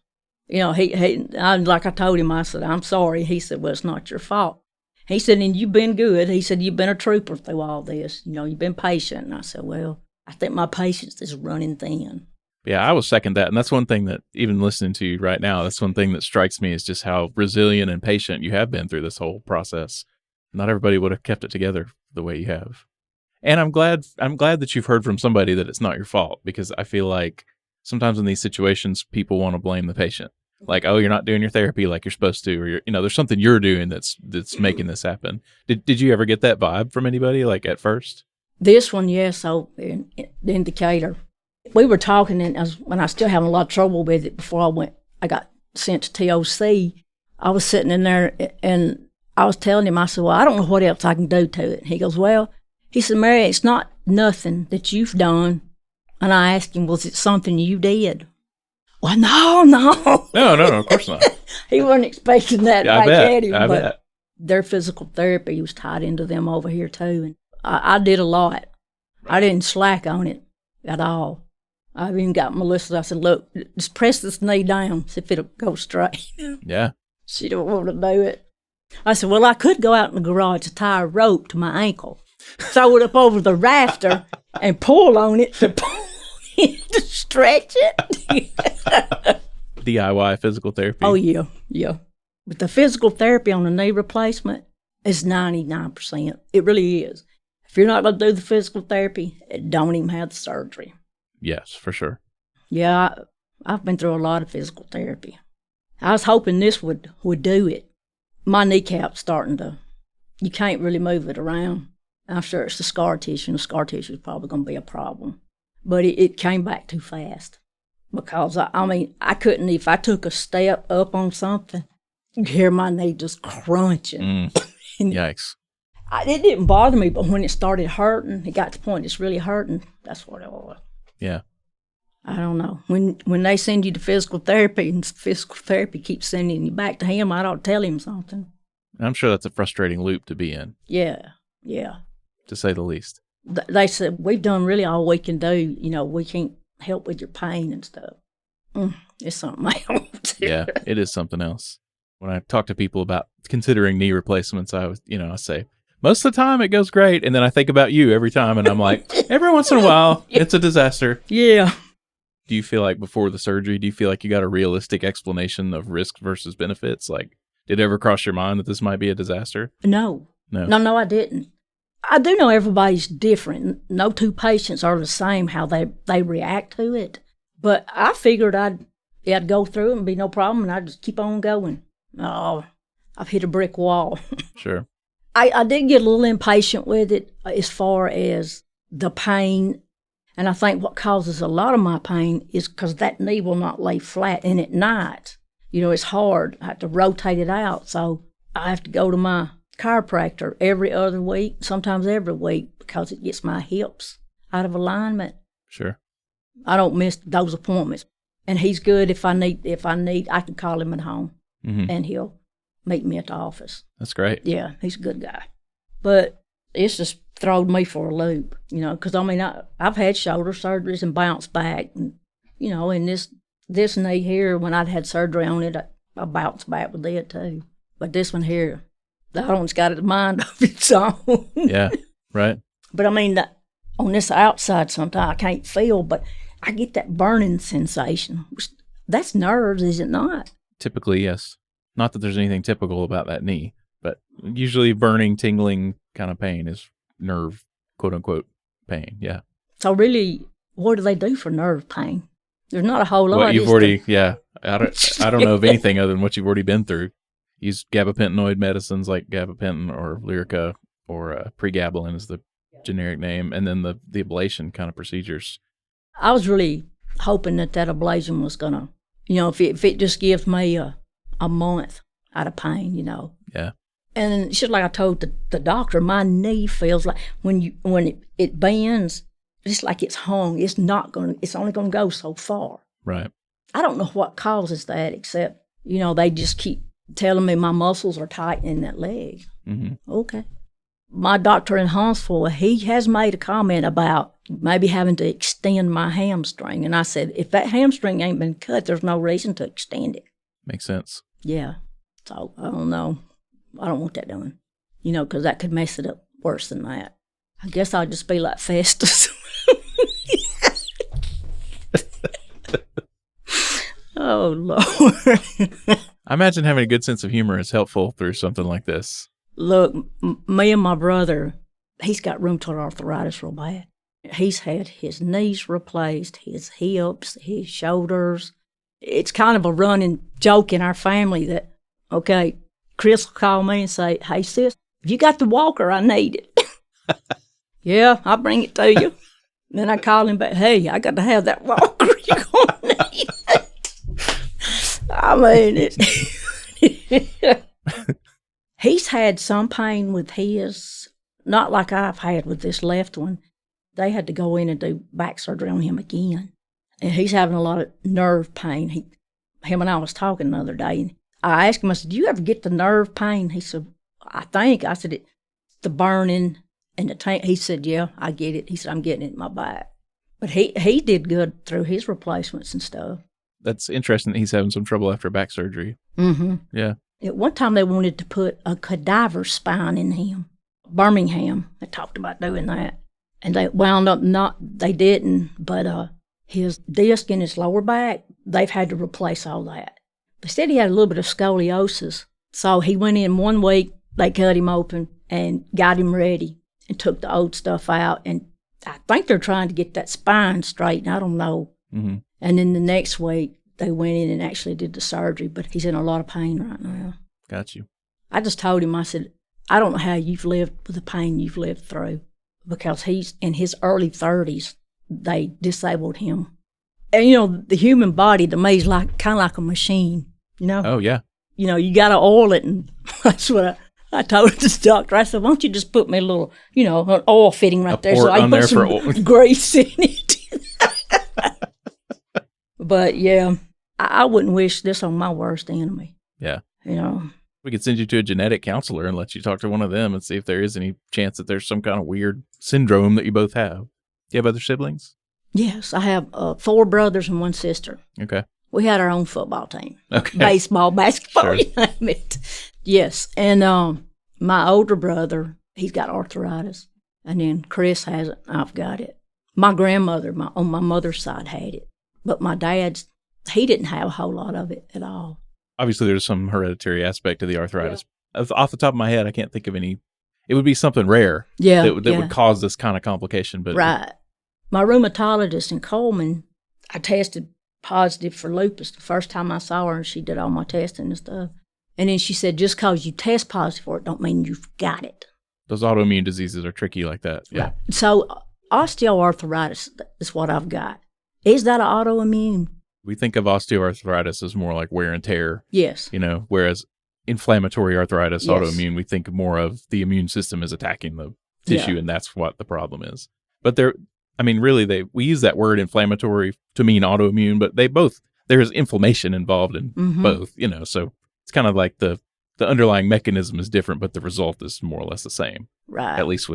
[SPEAKER 2] Like I told him, I said, I'm sorry. He said, well, it's not your fault. He said, and you've been good. He said, you've been a trooper through all this. You've been patient. And I said, well, I think my patience is running thin.
[SPEAKER 1] Yeah, I will second that. And that's one thing that, even listening to you right now, that's one thing that strikes me is just how resilient and patient you have been through this whole process. Not everybody would have kept it together the way you have. And I'm glad that you've heard from somebody that it's not your fault, because I feel like sometimes in these situations, people want to blame the patient. Like, oh, you're not doing your therapy like you're supposed to, or there's something you're doing that's making this happen. Did you ever get that vibe from anybody, like at first?
[SPEAKER 2] This one, yes. So in the indicator, we were talking, and when I was still having a lot of trouble with it before I got sent to TOC. I was sitting in there, and I was telling him, I said, well, I don't know what else I can do to it. He goes, well, he said, Mary, it's not nothing that you've done. And I asked him, was it something you did? Well, no.
[SPEAKER 1] No, of course not.
[SPEAKER 2] He wasn't expecting that.
[SPEAKER 1] Yeah, I bet.
[SPEAKER 2] Their physical therapy was tied into them over here, too. And I did a lot. I didn't slack on it at all. I even got Melissa, I said, look, just press this knee down, see if it'll go straight.
[SPEAKER 1] Yeah.
[SPEAKER 2] She don't want to do it. I said, well, I could go out in the garage to tie a rope to my ankle, throw it up over the rafter, and pull on it to stretch it.
[SPEAKER 1] DIY physical therapy.
[SPEAKER 2] Oh, yeah. But the physical therapy on a knee replacement is 99%. It really is. If you're not going to do the physical therapy, don't even have the surgery.
[SPEAKER 1] Yes, for sure.
[SPEAKER 2] Yeah, I've been through a lot of physical therapy. I was hoping this would do it. My kneecap's starting to, you can't really move it around. I'm sure it's the scar tissue, and the scar tissue is probably going to be a problem. But it came back too fast. Because, I couldn't, if I took a step up on something, you'd hear my knee just crunching.
[SPEAKER 1] Yikes.
[SPEAKER 2] It didn't bother me, but when it started hurting, it got to the point it's really hurting, that's what it was.
[SPEAKER 1] Yeah.
[SPEAKER 2] I don't know. When they send you to physical therapy and physical therapy keeps sending you back to him, I don't tell him something.
[SPEAKER 1] I'm sure that's a frustrating loop to be in.
[SPEAKER 2] Yeah.
[SPEAKER 1] To say the least.
[SPEAKER 2] They said, we've done really all we can do. We can't help with your pain and stuff. It's something else.
[SPEAKER 1] Yeah, it is something else. When I talk to people about considering knee replacements, I say, most of the time it goes great. And then I think about you every time, and I'm like, every once in a while, it's a disaster.
[SPEAKER 2] Yeah.
[SPEAKER 1] Do you feel like before the surgery, do you feel like you got a realistic explanation of risk versus benefits? Like, did it ever cross your mind that this might be a disaster?
[SPEAKER 2] No, I didn't. I do know everybody's different. No two patients are the same, how they react to it. But I figured I'd go through it and be no problem, and I'd just keep on going. Oh, I've hit a brick wall.
[SPEAKER 1] Sure.
[SPEAKER 2] I did get a little impatient with it as far as the pain. And I think what causes a lot of my pain is because that knee will not lay flat. And at night, it's hard. I have to rotate it out. So I have to go to my chiropractor every other week, sometimes every week, because it gets my hips out of alignment.
[SPEAKER 1] Sure.
[SPEAKER 2] I don't miss those appointments. And he's good if I need, I can call him at home, and he'll meet me at the office.
[SPEAKER 1] That's great.
[SPEAKER 2] Yeah, he's a good guy. But it's just thrown me for a loop, because I've had shoulder surgeries and bounced back. And, and this knee here, when I'd had surgery on it, I bounced back with it too. But this one here, the other one's got a mind of its own.
[SPEAKER 1] Yeah, right.
[SPEAKER 2] But on this outside sometimes I can't feel, but I get that burning sensation. That's nerves, is it not?
[SPEAKER 1] Typically, yes. Not that there's anything typical about that knee, but usually burning, tingling kind of pain is nerve, quote unquote, pain. Yeah.
[SPEAKER 2] So really, what do they do for nerve pain? There's not a whole lot.
[SPEAKER 1] Well, you've already, I don't know of anything other than what you've already been through. Use gabapentinoid medicines like gabapentin or Lyrica or pregabalin is the generic name, and then the ablation kind of procedures.
[SPEAKER 2] I was really hoping that ablation was going to, if it just gives me a month out of pain,
[SPEAKER 1] Yeah.
[SPEAKER 2] And it's just like I told the doctor, my knee feels like when it bends, it's like it's hung. It's only going to go so far.
[SPEAKER 1] Right.
[SPEAKER 2] I don't know what causes that, except, they just keep telling me my muscles are tight in that leg.
[SPEAKER 1] Mm-hmm.
[SPEAKER 2] Okay. My doctor in Huntsville, he has made a comment about maybe having to extend my hamstring. And I said, if that hamstring ain't been cut, there's no reason to extend it.
[SPEAKER 1] Makes sense.
[SPEAKER 2] Yeah. So, I don't know. I don't want that done, because that could mess it up worse than that. I guess I'll just be like Festus. Oh, Lord.
[SPEAKER 1] I imagine having a good sense of humor is helpful through something like this.
[SPEAKER 2] Look, me and my brother, he's got rheumatoid arthritis real bad. He's had his knees replaced, his hips, his shoulders. It's kind of a running joke in our family that, okay, Chris will call me and say, hey, sis, if you got the walker, I need it. Yeah, I'll bring it to you. Then I call him back, hey, I got to have that walker. You're going to need it. I mean, he's had some pain with his, not like I've had with this left one. They had to go in and do back surgery on him again. And he's having a lot of nerve pain. Him and I was talking the other day, and I asked him, I said, do you ever get the nerve pain? He said, I think. I said, it's the burning and the tank. He said, yeah, I get it. He said, I'm getting it in my back. But he did good through his replacements and stuff.
[SPEAKER 1] That's interesting that he's having some trouble after back surgery.
[SPEAKER 2] Mm-hmm.
[SPEAKER 1] Yeah.
[SPEAKER 2] At one time, they wanted to put a cadaver spine in him. Birmingham, they talked about doing that. And they wound up they didn't, but his disc in his lower back, they've had to replace all that. They said he had a little bit of scoliosis. So he went in 1 week, they cut him open and got him ready and took the old stuff out. And I think they're trying to get that spine straight, and I don't know.
[SPEAKER 1] Mm-hmm.
[SPEAKER 2] And then the next week, they went in and actually did the surgery, but he's in a lot of pain right now.
[SPEAKER 1] Got you.
[SPEAKER 2] I just told him, I said, I don't know how you've lived with the pain you've lived through, because he's in his early 30s. They disabled him. And, the human body to me is kind of like a machine,
[SPEAKER 1] Oh, yeah.
[SPEAKER 2] You got to oil it, and that's what I told this doctor. I said, why don't you just put me a little, an oil fitting right there so I can put some grease in it. But, yeah, I wouldn't wish this on my worst enemy.
[SPEAKER 1] Yeah.
[SPEAKER 2] We
[SPEAKER 1] could send you to a genetic counselor and let you talk to one of them and see if there is any chance that there's some kind of weird syndrome that you both have. Do you have other siblings?
[SPEAKER 2] Yes, I have 4 brothers and 1 sister.
[SPEAKER 1] Okay.
[SPEAKER 2] We had our own football team.
[SPEAKER 1] Okay.
[SPEAKER 2] Baseball, basketball,
[SPEAKER 1] Sure.
[SPEAKER 2] you name it. Yes, and my older brother, he's got arthritis, and then Chris has it, I've got it. My grandmother, on my mother's side, had it, but my dad's, he didn't have a whole lot of it at all.
[SPEAKER 1] Obviously, there's some hereditary aspect to the arthritis. Yeah. Off the top of my head, I can't think of any. It would be something rare that would cause this kind of complication. But
[SPEAKER 2] right. My rheumatologist in Coleman, I tested positive for lupus the first time I saw her, and she did all my testing and stuff. And then she said, just because you test positive for it don't mean you've got it.
[SPEAKER 1] Those autoimmune diseases are tricky like that. Yeah.
[SPEAKER 2] Right. So osteoarthritis is what I've got. Is that an autoimmune?
[SPEAKER 1] We think of osteoarthritis as more like wear and tear.
[SPEAKER 2] Yes.
[SPEAKER 1] Whereas inflammatory arthritis,
[SPEAKER 2] yes.
[SPEAKER 1] autoimmune, we think more of the immune system is attacking the tissue, and that's what the problem is. But we use that word inflammatory to mean autoimmune, but there's inflammation involved in both, so it's kind of like the underlying mechanism is different, but the result is more or less the same.
[SPEAKER 2] Right.
[SPEAKER 1] At least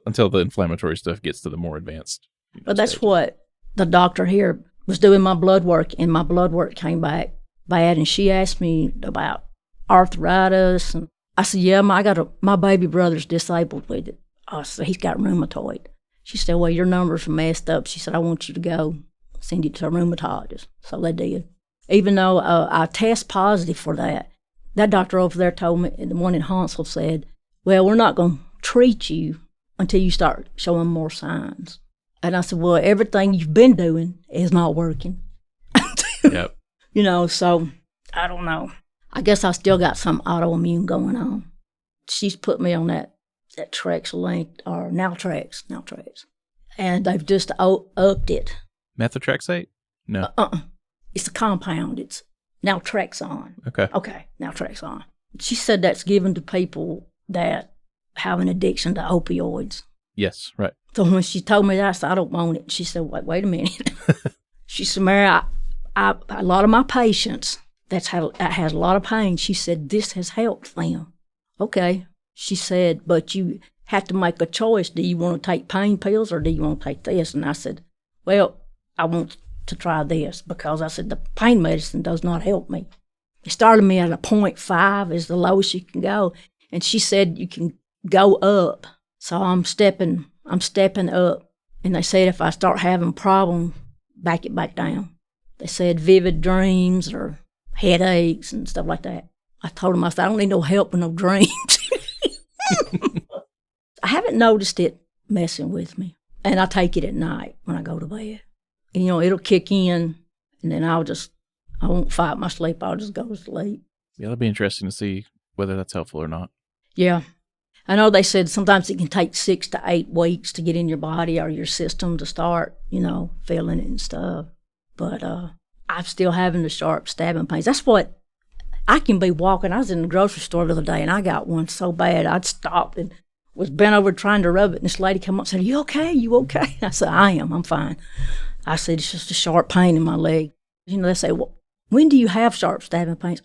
[SPEAKER 1] until the inflammatory stuff gets to the more advanced.
[SPEAKER 2] But that's what the doctor here was doing my blood work, and my blood work came back bad, and she asked me about arthritis, and I said, yeah, my baby brother's disabled with it. I said, he's got rheumatoid. She said, well, your numbers are messed up. She said, I want you to go send you to a rheumatologist. So they did. Even though I test positive for that doctor over there told me, the one in Huntsville said, well, we're not going to treat you until you start showing more signs. And I said, well, everything you've been doing is not working.
[SPEAKER 1] Yep.
[SPEAKER 2] So I don't know. I guess I still got some autoimmune going on. She's put me on that Trex link, or Naltrex. And they've just upped it.
[SPEAKER 1] Methotrexate? No.
[SPEAKER 2] It's a compound. It's naltrexone.
[SPEAKER 1] Okay,
[SPEAKER 2] naltrexone. She said that's given to people that have an addiction to opioids.
[SPEAKER 1] Yes, right.
[SPEAKER 2] So when she told me that, I said, I don't want it. She said, wait a minute. She said, Mary, a lot of my patients that has a lot of pain, she said, this has helped them. Okay. She said, but you have to make a choice. Do you want to take pain pills or do you want to take this? And I said, well, I want to try this, because I said the pain medicine does not help me. It started me at a 0.5 is the lowest you can go. And she said you can go up. So I'm stepping up. And they said if I start having a problem, back it back down. They said vivid dreams or headaches and stuff like that. I told them, I said, I don't need no help with no dreams. I haven't noticed it messing with me. And I take it at night when I go to bed. And, it'll kick in, and then I won't fight my sleep. I'll just go to sleep.
[SPEAKER 1] Yeah, it'll be interesting to see whether that's helpful or not.
[SPEAKER 2] Yeah. I know they said sometimes it can take 6 to 8 weeks to get in your body or your system to start, feeling it and stuff. But I'm still having the sharp stabbing pains. That's what I can be walking. I was in the grocery store the other day, and I got one so bad I'd stopped and was bent over trying to rub it, and this lady come up and said, "You okay? You okay?" I said, "I am. I'm fine." I said, "It's just a sharp pain in my leg." They say, "Well, when do you have sharp stabbing pains?"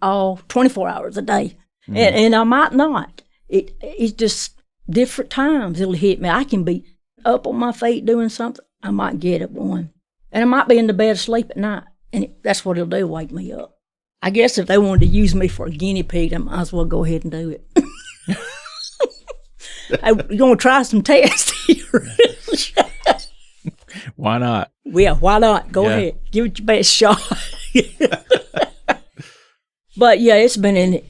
[SPEAKER 2] "Oh, 24 hours a day." And I might not. It's just different times it'll hit me. I can be up on my feet doing something. I might get at one. And I might be in the bed asleep at night, and that's what it'll do, wake me up. I guess if they wanted to use me for a guinea pig, I might as well go ahead and do it. Hey, you're going to try some tests here.
[SPEAKER 1] Why not?
[SPEAKER 2] Yeah, why not? Go ahead. Give it your best shot. But, yeah, it's been an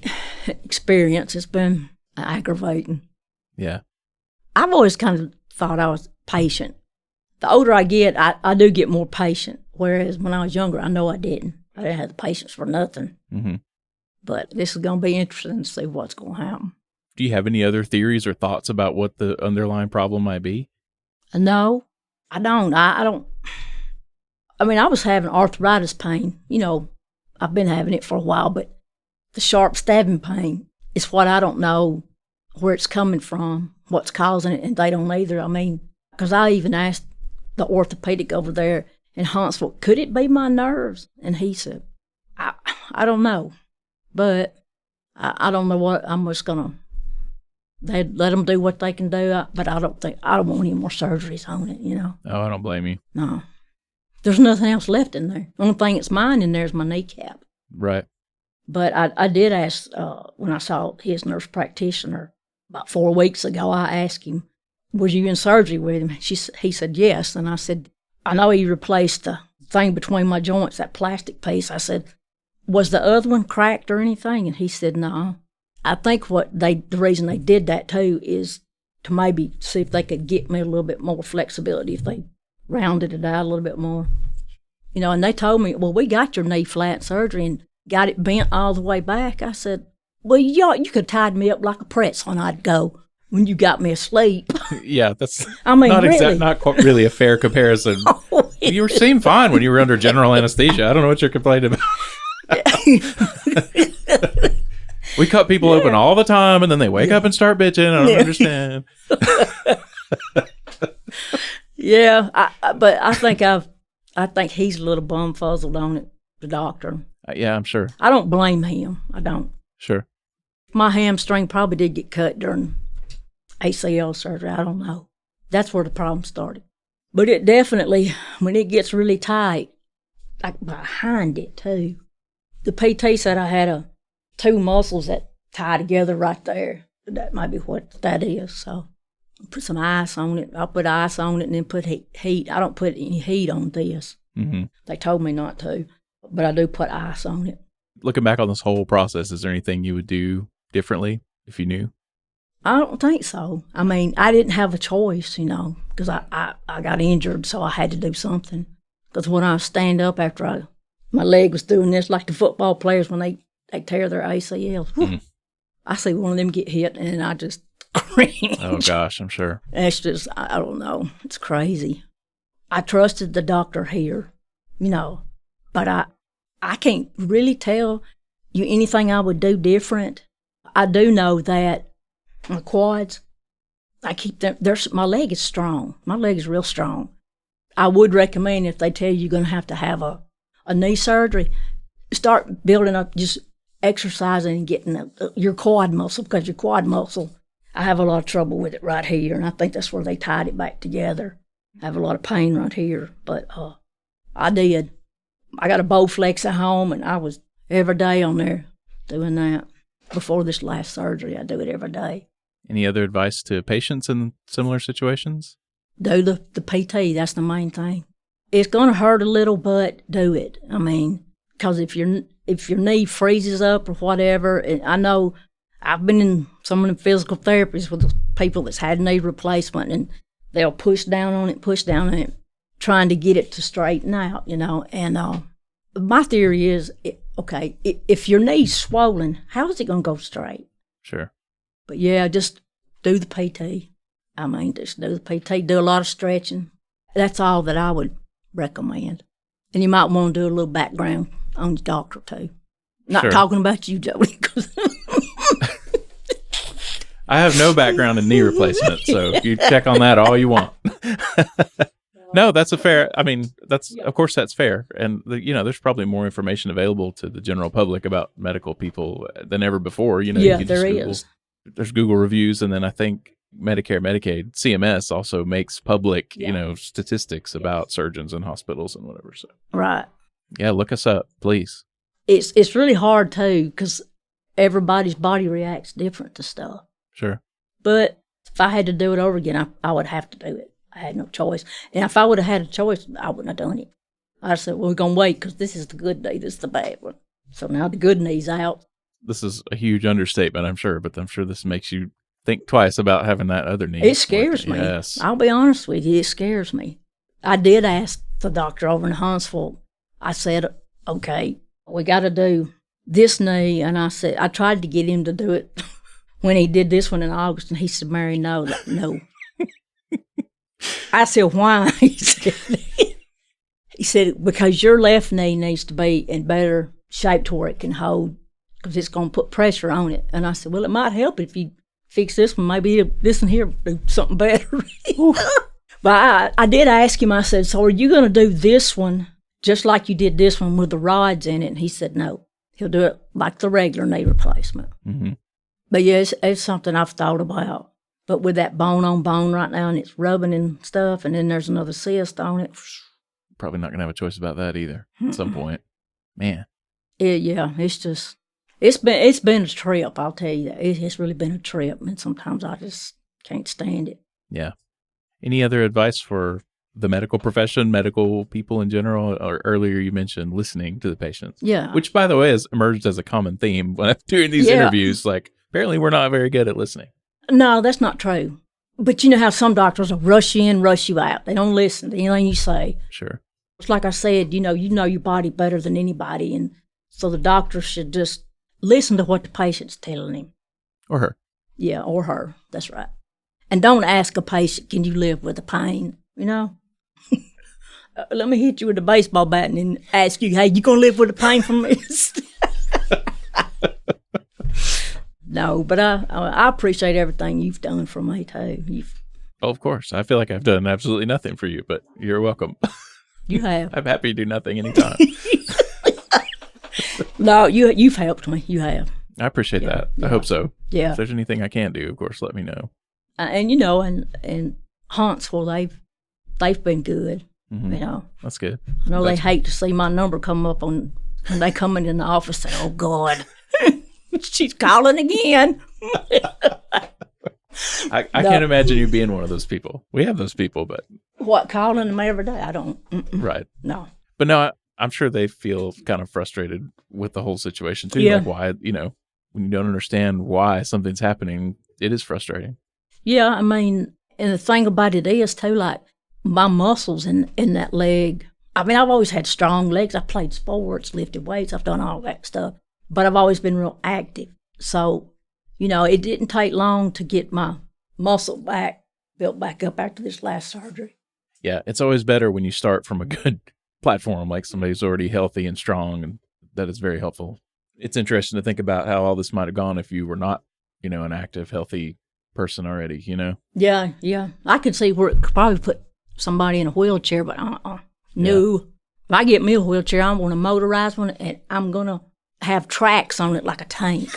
[SPEAKER 2] experience. It's been aggravating.
[SPEAKER 1] Yeah.
[SPEAKER 2] I've always kind of thought I was patient. The older I get, I do get more patient, whereas when I was younger, I know I didn't. I didn't have the patience for nothing. Mm-hmm. But this is going to be interesting to see what's going to happen.
[SPEAKER 1] Do you have any other theories or thoughts about what the underlying problem might be?
[SPEAKER 2] No, I don't. I don't. I mean, I was having arthritis pain. I've been having it for a while, but the sharp stabbing pain is what I don't know where it's coming from, what's causing it, and they don't either. I mean, because I even asked the orthopedic over there in Huntsville, could it be my nerves? And he said, I don't know, but I don't know what, I'm just going to, they'd let them do what they can do, but I don't want any more surgeries on it,
[SPEAKER 1] Oh, I don't blame you.
[SPEAKER 2] No. There's nothing else left in there. The only thing that's mine in there is my kneecap.
[SPEAKER 1] Right.
[SPEAKER 2] But I did ask, when I saw his nurse practitioner about 4 weeks ago, I asked him, was you in surgery with him? He said yes. And I said, I know he replaced the thing between my joints, that plastic piece. I said, was the other one cracked or anything? And he said, no. I think the reason they did that too is to maybe see if they could get me a little bit more flexibility, if they rounded it out a little bit more. And they told me, well, we got your knee flat surgery and got it bent all the way back. I said, well, you could have tied me up like a pretzel and I'd go when you got me asleep.
[SPEAKER 1] Yeah, that's
[SPEAKER 2] really.
[SPEAKER 1] Not quite really a fair comparison. Oh, you seemed fine when you were under general anesthesia. I don't know what you're complaining about. We cut people open all the time, and then they wake up and start bitching. I don't understand.
[SPEAKER 2] Yeah, but I think he's a little bum-fuzzled on it, the doctor.
[SPEAKER 1] Yeah, I'm sure.
[SPEAKER 2] I don't blame him. I don't.
[SPEAKER 1] Sure.
[SPEAKER 2] My hamstring probably did get cut during ACL surgery. I don't know. That's where the problem started. But it definitely, when it gets really tight, like behind it too. The PT said I had 2 muscles that tie together right there. That might be what that is. So put some ice on it. I'll put ice on it and then put heat. I don't put any heat on this. Mm-hmm. They told me not to, but I do put ice on it.
[SPEAKER 1] Looking back on this whole process, is there anything you would do differently if you knew?
[SPEAKER 2] I don't think so. I mean, I didn't have a choice, because I got injured, so I had to do something. Because when I stand up after my leg was doing this, like the football players when they tear their ACLs, I see one of them get hit, and I just cringe.
[SPEAKER 1] Oh, gosh, I'm sure.
[SPEAKER 2] It's just, I don't know. It's crazy. I trusted the doctor here, but I can't really tell you anything I would do different. I do know that my quads, I keep them, my leg is strong. My leg is real strong. I would recommend if they tell you you're going to have a knee surgery, start building up, just exercising and getting your quad muscle, because your quad muscle, I have a lot of trouble with it right here, and I think that's where they tied it back together. I have a lot of pain right here, but I did. I got a Bowflex at home, and I was every day on there doing that. Before this last surgery, I do it every day.
[SPEAKER 1] Any other advice to patients in similar situations?
[SPEAKER 2] Do the PT. That's the main thing. It's going to hurt a little, but do it. I mean, because if your knee freezes up or whatever, and I know I've been in some of the physical therapies with people that's had knee replacement, and they'll push down on it, trying to get it to straighten out, And my theory is, okay, if your knee's swollen, how is it going to go straight?
[SPEAKER 1] Sure.
[SPEAKER 2] But yeah, just do the PT. Just do the PT, do a lot of stretching. That's all that I would recommend. And you might want to do a little background on your doctor, too. Not
[SPEAKER 1] Sure.
[SPEAKER 2] talking about you, Jody.
[SPEAKER 1] I have no background in knee replacement, so you check on that all you want. No, that's a fair. I mean, of course that's fair, and there's probably more information available to the general public about medical people than ever before.
[SPEAKER 2] Yeah,
[SPEAKER 1] you can
[SPEAKER 2] there
[SPEAKER 1] just Google.
[SPEAKER 2] is.
[SPEAKER 1] There's Google reviews, and then I think Medicare, Medicaid, CMS also makes public, statistics about surgeons and hospitals and whatever. So
[SPEAKER 2] Right.
[SPEAKER 1] yeah, look us up, please.
[SPEAKER 2] It's really hard, too, because everybody's body reacts different to stuff.
[SPEAKER 1] Sure.
[SPEAKER 2] But if I had to do it over again, I would have to do it. I had no choice. And if I would have had a choice, I wouldn't have done it. I said, well, we're going to wait because this is the good knee, this is the bad one. So now the good knee's out.
[SPEAKER 1] This is a huge understatement, I'm sure, but I'm sure this makes you think twice about having that other knee.
[SPEAKER 2] It scares me.
[SPEAKER 1] Yes.
[SPEAKER 2] I'll be honest with you, it scares me. I did ask the doctor over in Huntsville. I said, okay, we got to do this knee. And I said, I tried to get him to do it when he did this one in August, and he said, Mary, no. I said, why? He said, because your left knee needs to be in better shape to where it can hold, because it's going to put pressure on it. And I said, well, it might help if you fix this one. Maybe this one here will do something better. But I did ask him, I said, so are you going to do this one just like you did this one with the rods in it? And he said, no. He'll do it like the regular knee replacement.
[SPEAKER 1] Mm-hmm.
[SPEAKER 2] But yeah, it's something I've thought about. But with that bone on bone right now, and it's rubbing and stuff, and then there's another cyst on it.
[SPEAKER 1] Probably not going to have a choice about that either at some point. Man.
[SPEAKER 2] Yeah, it's been a trip, I'll tell you that. It's really been a trip, and sometimes I just can't stand it.
[SPEAKER 1] Yeah. Any other advice for the medical profession, medical people in general? Or earlier you mentioned listening to the patients.
[SPEAKER 2] Yeah.
[SPEAKER 1] Which, by the way, has emerged as a common theme when I'm doing these interviews. Like, apparently we're not very good at listening.
[SPEAKER 2] No, that's not true. But you know how some doctors will rush you in, rush you out. They don't listen to anything you say.
[SPEAKER 1] Sure.
[SPEAKER 2] It's like I said, you know your body better than anybody. And so the doctor should just listen to what the patient's telling him.
[SPEAKER 1] Or her.
[SPEAKER 2] Yeah, or her. That's right. And don't ask a patient, can you live with the pain? Let me hit you with a baseball bat and then ask you, hey, you going to live with the pain from this? No, but I appreciate everything you've done for me, too.
[SPEAKER 1] Oh, of course. I feel like I've done absolutely nothing for you, but you're welcome.
[SPEAKER 2] You have.
[SPEAKER 1] I'm happy to do nothing anytime.
[SPEAKER 2] No, you've helped me. You have.
[SPEAKER 1] I appreciate that.
[SPEAKER 2] Yeah.
[SPEAKER 1] I hope so.
[SPEAKER 2] Yeah.
[SPEAKER 1] If there's anything I can do, of course, let me know.
[SPEAKER 2] And Huntsville, they've been good.
[SPEAKER 1] Mm-hmm. That's good.
[SPEAKER 2] I know they hate to see my number come up when they come in the office and say, oh, God, she's calling again.
[SPEAKER 1] I can't imagine you being one of those people. We have those people, but...
[SPEAKER 2] What, calling them every day? I don't.
[SPEAKER 1] Right.
[SPEAKER 2] No.
[SPEAKER 1] But no, I'm sure they feel kind of frustrated with the whole situation, too.
[SPEAKER 2] Yeah.
[SPEAKER 1] Like why, when you don't understand why something's happening, it is frustrating.
[SPEAKER 2] Yeah, I mean, and the thing about it is, too, like, my muscles in that leg. I mean, I've always had strong legs. I played sports, lifted weights. I've done all that stuff. But I've always been real active. So, it didn't take long to get my muscle built back up after this last surgery.
[SPEAKER 1] Yeah, it's always better when you start from a good platform, like somebody who's already healthy and strong, and that is very helpful. It's interesting to think about how all this might have gone if you were not, an active, healthy person already,
[SPEAKER 2] Yeah. I could see where it could probably put somebody in a wheelchair, but no. Yeah. If I get me a wheelchair, I'm going to motorize one, and I'm going to have tracks on it like a tank.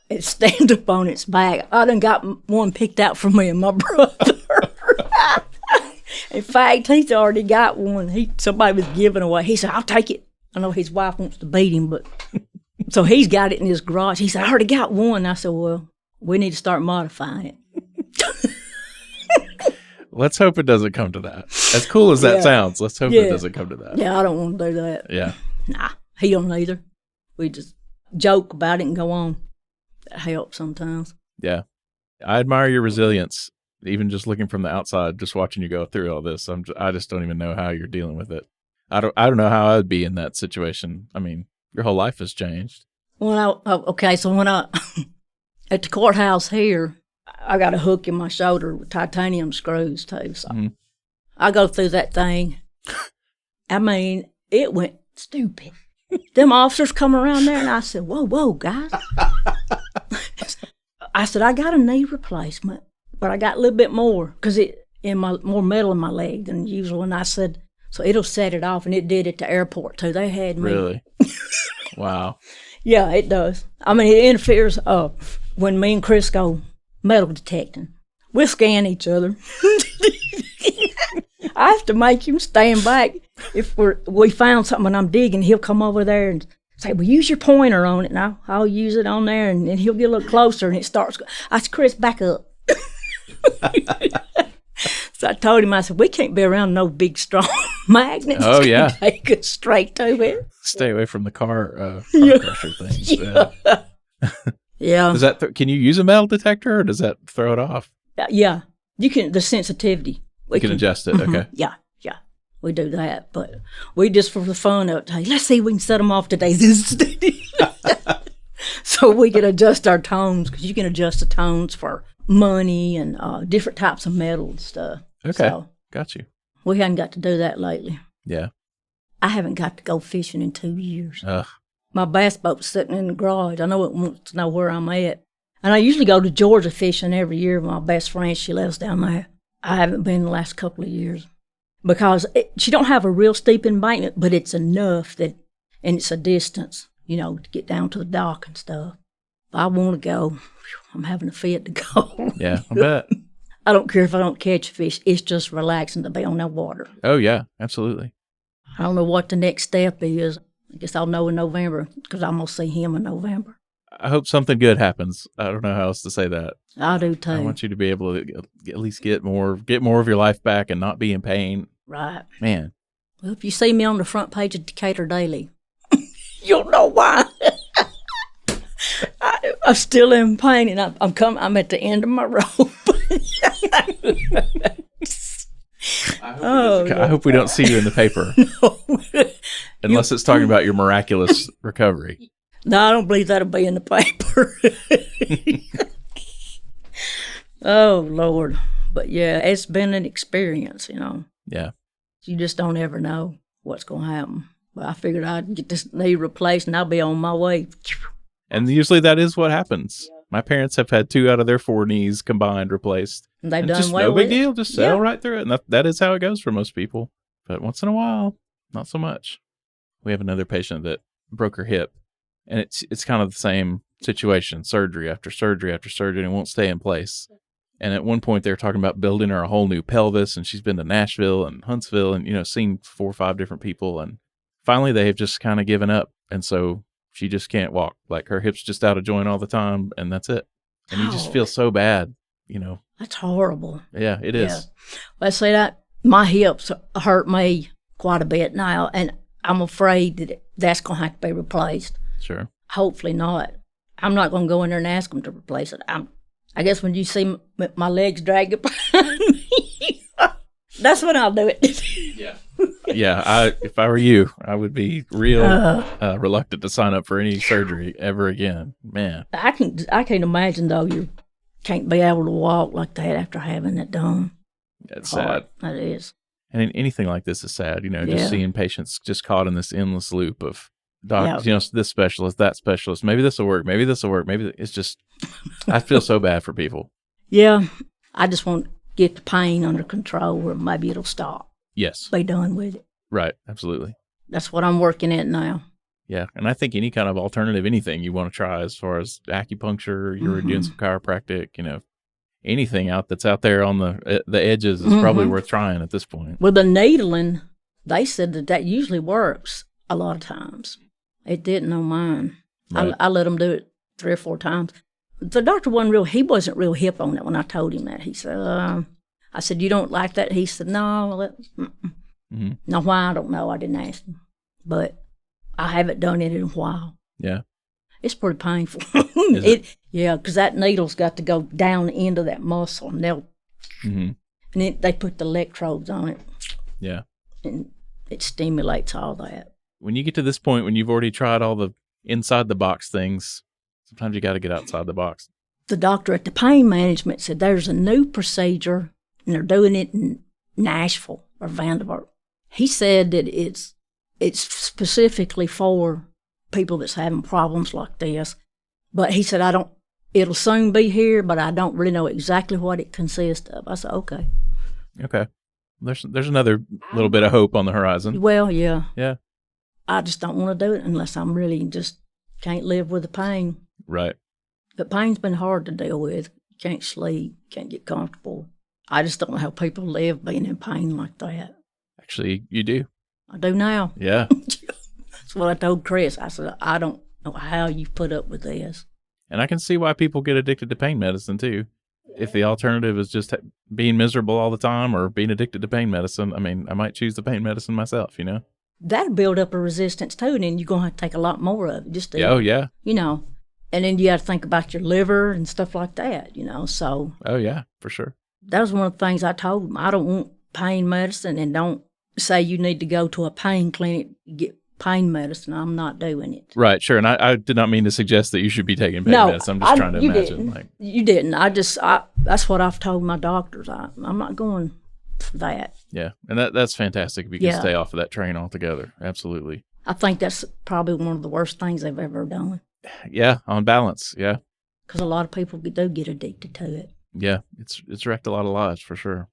[SPEAKER 2] It stand up on its back. I done got one picked out for me and my brother. In fact, he's already got one. Somebody was giving away. He said, I'll take it. I know his wife wants to beat him, but so he's got it in his garage. He said, I already got one. I said, well, we need to start modifying it.
[SPEAKER 1] Let's hope it doesn't come to that. As cool as that sounds, let's hope it doesn't come to that.
[SPEAKER 2] Yeah, I don't want to do that.
[SPEAKER 1] Yeah.
[SPEAKER 2] Nah, he don't either. We just joke about it and go on. That helps sometimes.
[SPEAKER 1] Yeah. I admire your resilience. even just looking from the outside, just watching you go through all this, I just don't even know how you're dealing with it. I don't know how I would be in that situation. I mean, your whole life has changed.
[SPEAKER 2] Well, okay, so when I at the courthouse here, I got a hook in my shoulder with titanium screws too. So I go through that thing. I mean, it went stupid. Them officers come around there, and I said, whoa, guys. I said, I got a knee replacement, but I got a little bit more because more metal in my leg than usual. And I said, so it'll set it off, and it did at the airport too. They had me.
[SPEAKER 1] Really? Wow. Yeah,
[SPEAKER 2] it does. I mean, it interferes when me and Chris go metal detecting. We'll scan each other. I have to make him stand back. If we found something and I'm digging, he'll come over there and say, well, use your pointer on it. And I'll use it on there, and then he'll get a little closer, and it starts. I said, Chris, back up. So I told him, I said, we can't be around no big, strong magnets.
[SPEAKER 1] Oh, yeah.
[SPEAKER 2] Take us straight to it.
[SPEAKER 1] Stay away from the car crusher things.
[SPEAKER 2] Yeah. Yeah.
[SPEAKER 1] Does that can you use a metal detector, or does that throw it off?
[SPEAKER 2] Yeah. You can, the sensitivity.
[SPEAKER 1] We can adjust it, okay.
[SPEAKER 2] Yeah. We do that, but we just for the fun of it, hey, let's see if we can set them off today. So we can adjust our tones, because you can adjust the tones for money and different types of metal and stuff.
[SPEAKER 1] Okay,
[SPEAKER 2] so
[SPEAKER 1] got you.
[SPEAKER 2] We haven't got to do that lately.
[SPEAKER 1] Yeah.
[SPEAKER 2] I haven't got to go fishing in 2 years.
[SPEAKER 1] Ugh.
[SPEAKER 2] My bass boat's sitting in the garage. I know it wants to know where I'm at. And I usually go to Georgia fishing every year with my best friend. She lives down there. I haven't been the last couple of years because she don't have a real steep embankment, but it's enough and it's a distance, to get down to the dock and stuff. I want to go. I'm having a fit to go.
[SPEAKER 1] Yeah, I bet.
[SPEAKER 2] I don't care if I don't catch a fish. It's just relaxing to be on that water.
[SPEAKER 1] Oh, yeah, absolutely.
[SPEAKER 2] I don't know what the next step is. I guess I'll know in November, because I'm going to see him in November.
[SPEAKER 1] I hope something good happens. I don't know how else to say that.
[SPEAKER 2] I do too.
[SPEAKER 1] I want you to be able to at least get more of your life back and not be in pain.
[SPEAKER 2] Right.
[SPEAKER 1] Man.
[SPEAKER 2] Well, if you see me on the front page of Decatur Daily, you'll know why. I'm still in pain, and I'm at the end of my rope.
[SPEAKER 1] I hope we don't see you in the paper.
[SPEAKER 2] No.
[SPEAKER 1] Unless it's talking about your miraculous recovery.
[SPEAKER 2] No, I don't believe that'll be in the paper. Oh, Lord. But yeah, it's been an experience,
[SPEAKER 1] Yeah.
[SPEAKER 2] You just don't ever know what's going to happen. But I figured I'd get this knee replaced and I'll be on my way.
[SPEAKER 1] And usually that is what happens. Yeah. My parents have had 2 out of their 4 knees combined replaced.
[SPEAKER 2] And they've done
[SPEAKER 1] just
[SPEAKER 2] well
[SPEAKER 1] no
[SPEAKER 2] with
[SPEAKER 1] big deal. Just
[SPEAKER 2] it.
[SPEAKER 1] sail right through it. And that is how it goes for most people. But once in a while, not so much. We have another patient that broke her hip. And it's kind of the same situation, surgery after surgery after surgery, and it won't stay in place. And at one point, they were talking about building her a whole new pelvis, and she's been to Nashville and Huntsville and, seen 4 or 5 different people. And finally, they have just kind of given up. And so she just can't walk. Like, her hip's just out of joint all the time, and that's it. And you just feel so bad,
[SPEAKER 2] That's horrible.
[SPEAKER 1] Yeah, it is.
[SPEAKER 2] Yeah. Let's say that my hips hurt me quite a bit now, and I'm afraid that's going to have to be replaced.
[SPEAKER 1] Sure.
[SPEAKER 2] Hopefully not. I'm not going to go in there and ask them to replace it. I guess when you see my legs dragging behind me, that's when I'll do it.
[SPEAKER 1] Yeah. Yeah. If I were you, I would be real reluctant to sign up for any surgery ever again. Man.
[SPEAKER 2] I can't imagine, though, you can't be able to walk like that after having it done.
[SPEAKER 1] That's sad.
[SPEAKER 2] That is.
[SPEAKER 1] And anything like this is sad, just seeing patients just caught in this endless loop of doctors, this specialist, that specialist, maybe this will work, maybe it's just, I feel so bad for people.
[SPEAKER 2] Yeah. I just want to get the pain under control where maybe it'll stop.
[SPEAKER 1] Yes.
[SPEAKER 2] Be done with it.
[SPEAKER 1] Right. Absolutely.
[SPEAKER 2] That's what I'm working at now.
[SPEAKER 1] Yeah. And I think any kind of alternative, anything you want to try as far as acupuncture, you're doing some chiropractic, anything that's out there on the edges is probably worth trying at this point.
[SPEAKER 2] With the needling, they said that usually works a lot of times. It didn't on mine. Right. I let them do it 3 or 4 times. The doctor he wasn't real hip on that when I told him that. He said, I said, you don't like that? He said, no. Now, why? I don't know. I didn't ask him. But I haven't done it in a while.
[SPEAKER 1] Yeah.
[SPEAKER 2] It's pretty painful.
[SPEAKER 1] Is it?
[SPEAKER 2] Yeah, because that needle's got to go down into that muscle, and they'll
[SPEAKER 1] Mm-hmm.
[SPEAKER 2] And they put the electrodes on it,
[SPEAKER 1] Yeah.
[SPEAKER 2] and it stimulates all that.
[SPEAKER 1] When you get to this point, when you've already tried all the inside the box things, sometimes you got to get outside the box.
[SPEAKER 2] The doctor at the pain management said there's a new procedure, and they're doing it in Nashville or Vanderbilt. He said that it's specifically for people that's having problems like this. But he said, it'll soon be here, but I don't really know exactly what it consists of. I said, okay.
[SPEAKER 1] Okay. There's another little bit of hope on the horizon.
[SPEAKER 2] Well, yeah.
[SPEAKER 1] Yeah.
[SPEAKER 2] I just don't want to do it unless I'm really just can't live with the pain.
[SPEAKER 1] Right.
[SPEAKER 2] But pain's been hard to deal with. You can't sleep, can't get comfortable. I just don't know how people live being in pain like that.
[SPEAKER 1] Actually, you do.
[SPEAKER 2] I do now.
[SPEAKER 1] Yeah.
[SPEAKER 2] That's what I told Chris. I said, I don't know how you put up with this.
[SPEAKER 1] And I can see why people get addicted to pain medicine, too. If the alternative is just being miserable all the time or being addicted to pain medicine, I mean, I might choose the pain medicine myself, you know?
[SPEAKER 2] That'll build up a resistance, too, and then you're going to have to take a lot more of it. Just to,
[SPEAKER 1] Oh, yeah.
[SPEAKER 2] You know, and then you got to think about your liver and stuff like that, you know, so.
[SPEAKER 1] Oh, yeah, for sure.
[SPEAKER 2] That was one of the things I told them. I don't want pain medicine, and don't say you need to go to a pain clinic to get pain medicine. I'm not doing it.
[SPEAKER 1] Right, sure. And I did not mean to suggest that you should be taking pain medicine. I'm just trying to imagine.
[SPEAKER 2] You didn't. That's what I've told my doctors. I'm not going for that.
[SPEAKER 1] Yeah, and that's fantastic if you can stay off of that train altogether. Absolutely.
[SPEAKER 2] I think that's probably one of the worst things they've ever done.
[SPEAKER 1] Yeah, on balance, yeah.
[SPEAKER 2] Because a lot of people do get addicted to it.
[SPEAKER 1] Yeah, it's wrecked a lot of lives for sure.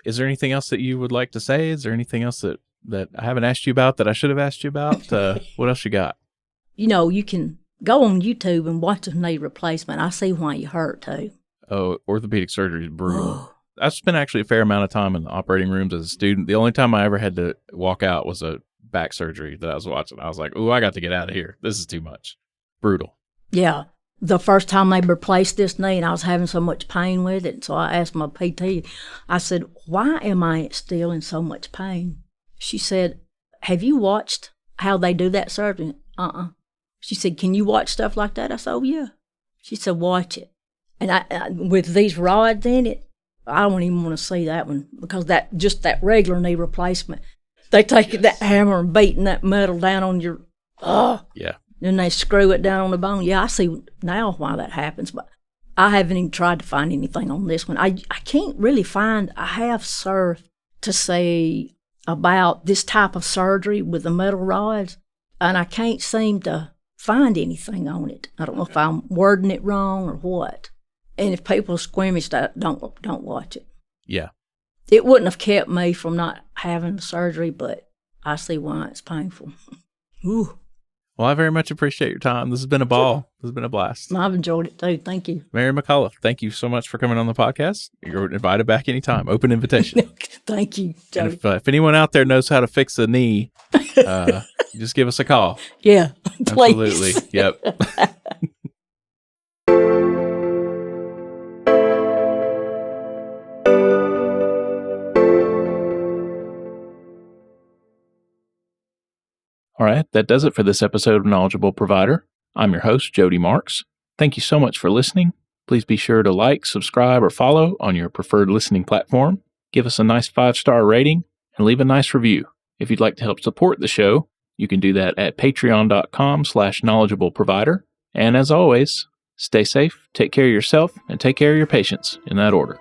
[SPEAKER 1] Is there anything else that you would like to say? Is there anything else that I haven't asked you about that I should have asked you about? What else you got?
[SPEAKER 2] You know, you can go on YouTube and watch a knee replacement. I see why you hurt too.
[SPEAKER 1] Oh, orthopedic surgery is brutal. I've spent actually a fair amount of time in the operating rooms as a student. The only time I ever had to walk out was a back surgery that I was watching. I was like, "Ooh, I got to get out of here. This is too much." Brutal.
[SPEAKER 2] Yeah. The first time they replaced this knee, and I was having so much pain with it, so I asked my PT, I said, why am I still in so much pain? She said, have you watched how they do that surgery? She said, can you watch stuff like that? I said, oh, yeah. She said, watch it. And I with these rods in it, I don't even want to see that one, because that regular knee replacement, they take that hammer and beating that metal down on your,
[SPEAKER 1] Yeah.
[SPEAKER 2] Then they screw it down on the bone. Yeah, I see now why that happens, but I haven't even tried to find anything on this one. I can't really find. I have surfed to see about this type of surgery with the metal rods, and I can't seem to find anything on it. I don't know if I'm wording it wrong or what. And if people are squeamish, don't watch it.
[SPEAKER 1] Yeah.
[SPEAKER 2] It wouldn't have kept me from not having the surgery, but I see why it's painful. Ooh.
[SPEAKER 1] Well, I very much appreciate your time. This has been a ball. This has been a blast.
[SPEAKER 2] I've enjoyed it too. Thank you.
[SPEAKER 1] Mary McCulloch, thank you so much for coming on the podcast. You're invited back anytime. Open invitation.
[SPEAKER 2] Thank you, Jody.
[SPEAKER 1] And if anyone out there knows how to fix a knee, just give us a call.
[SPEAKER 2] Yeah, please.
[SPEAKER 1] Absolutely. Yep. All right, that does it for this episode of Knowledgeable Provider. I'm your host, Jody Marks. Thank you so much for listening. Please be sure to like, subscribe, or follow on your preferred listening platform. Give us a nice 5-star rating and leave a nice review. If you'd like to help support the show, you can do that at patreon.com/knowledgeableprovider. And as always, stay safe, take care of yourself, and take care of your patients in that order.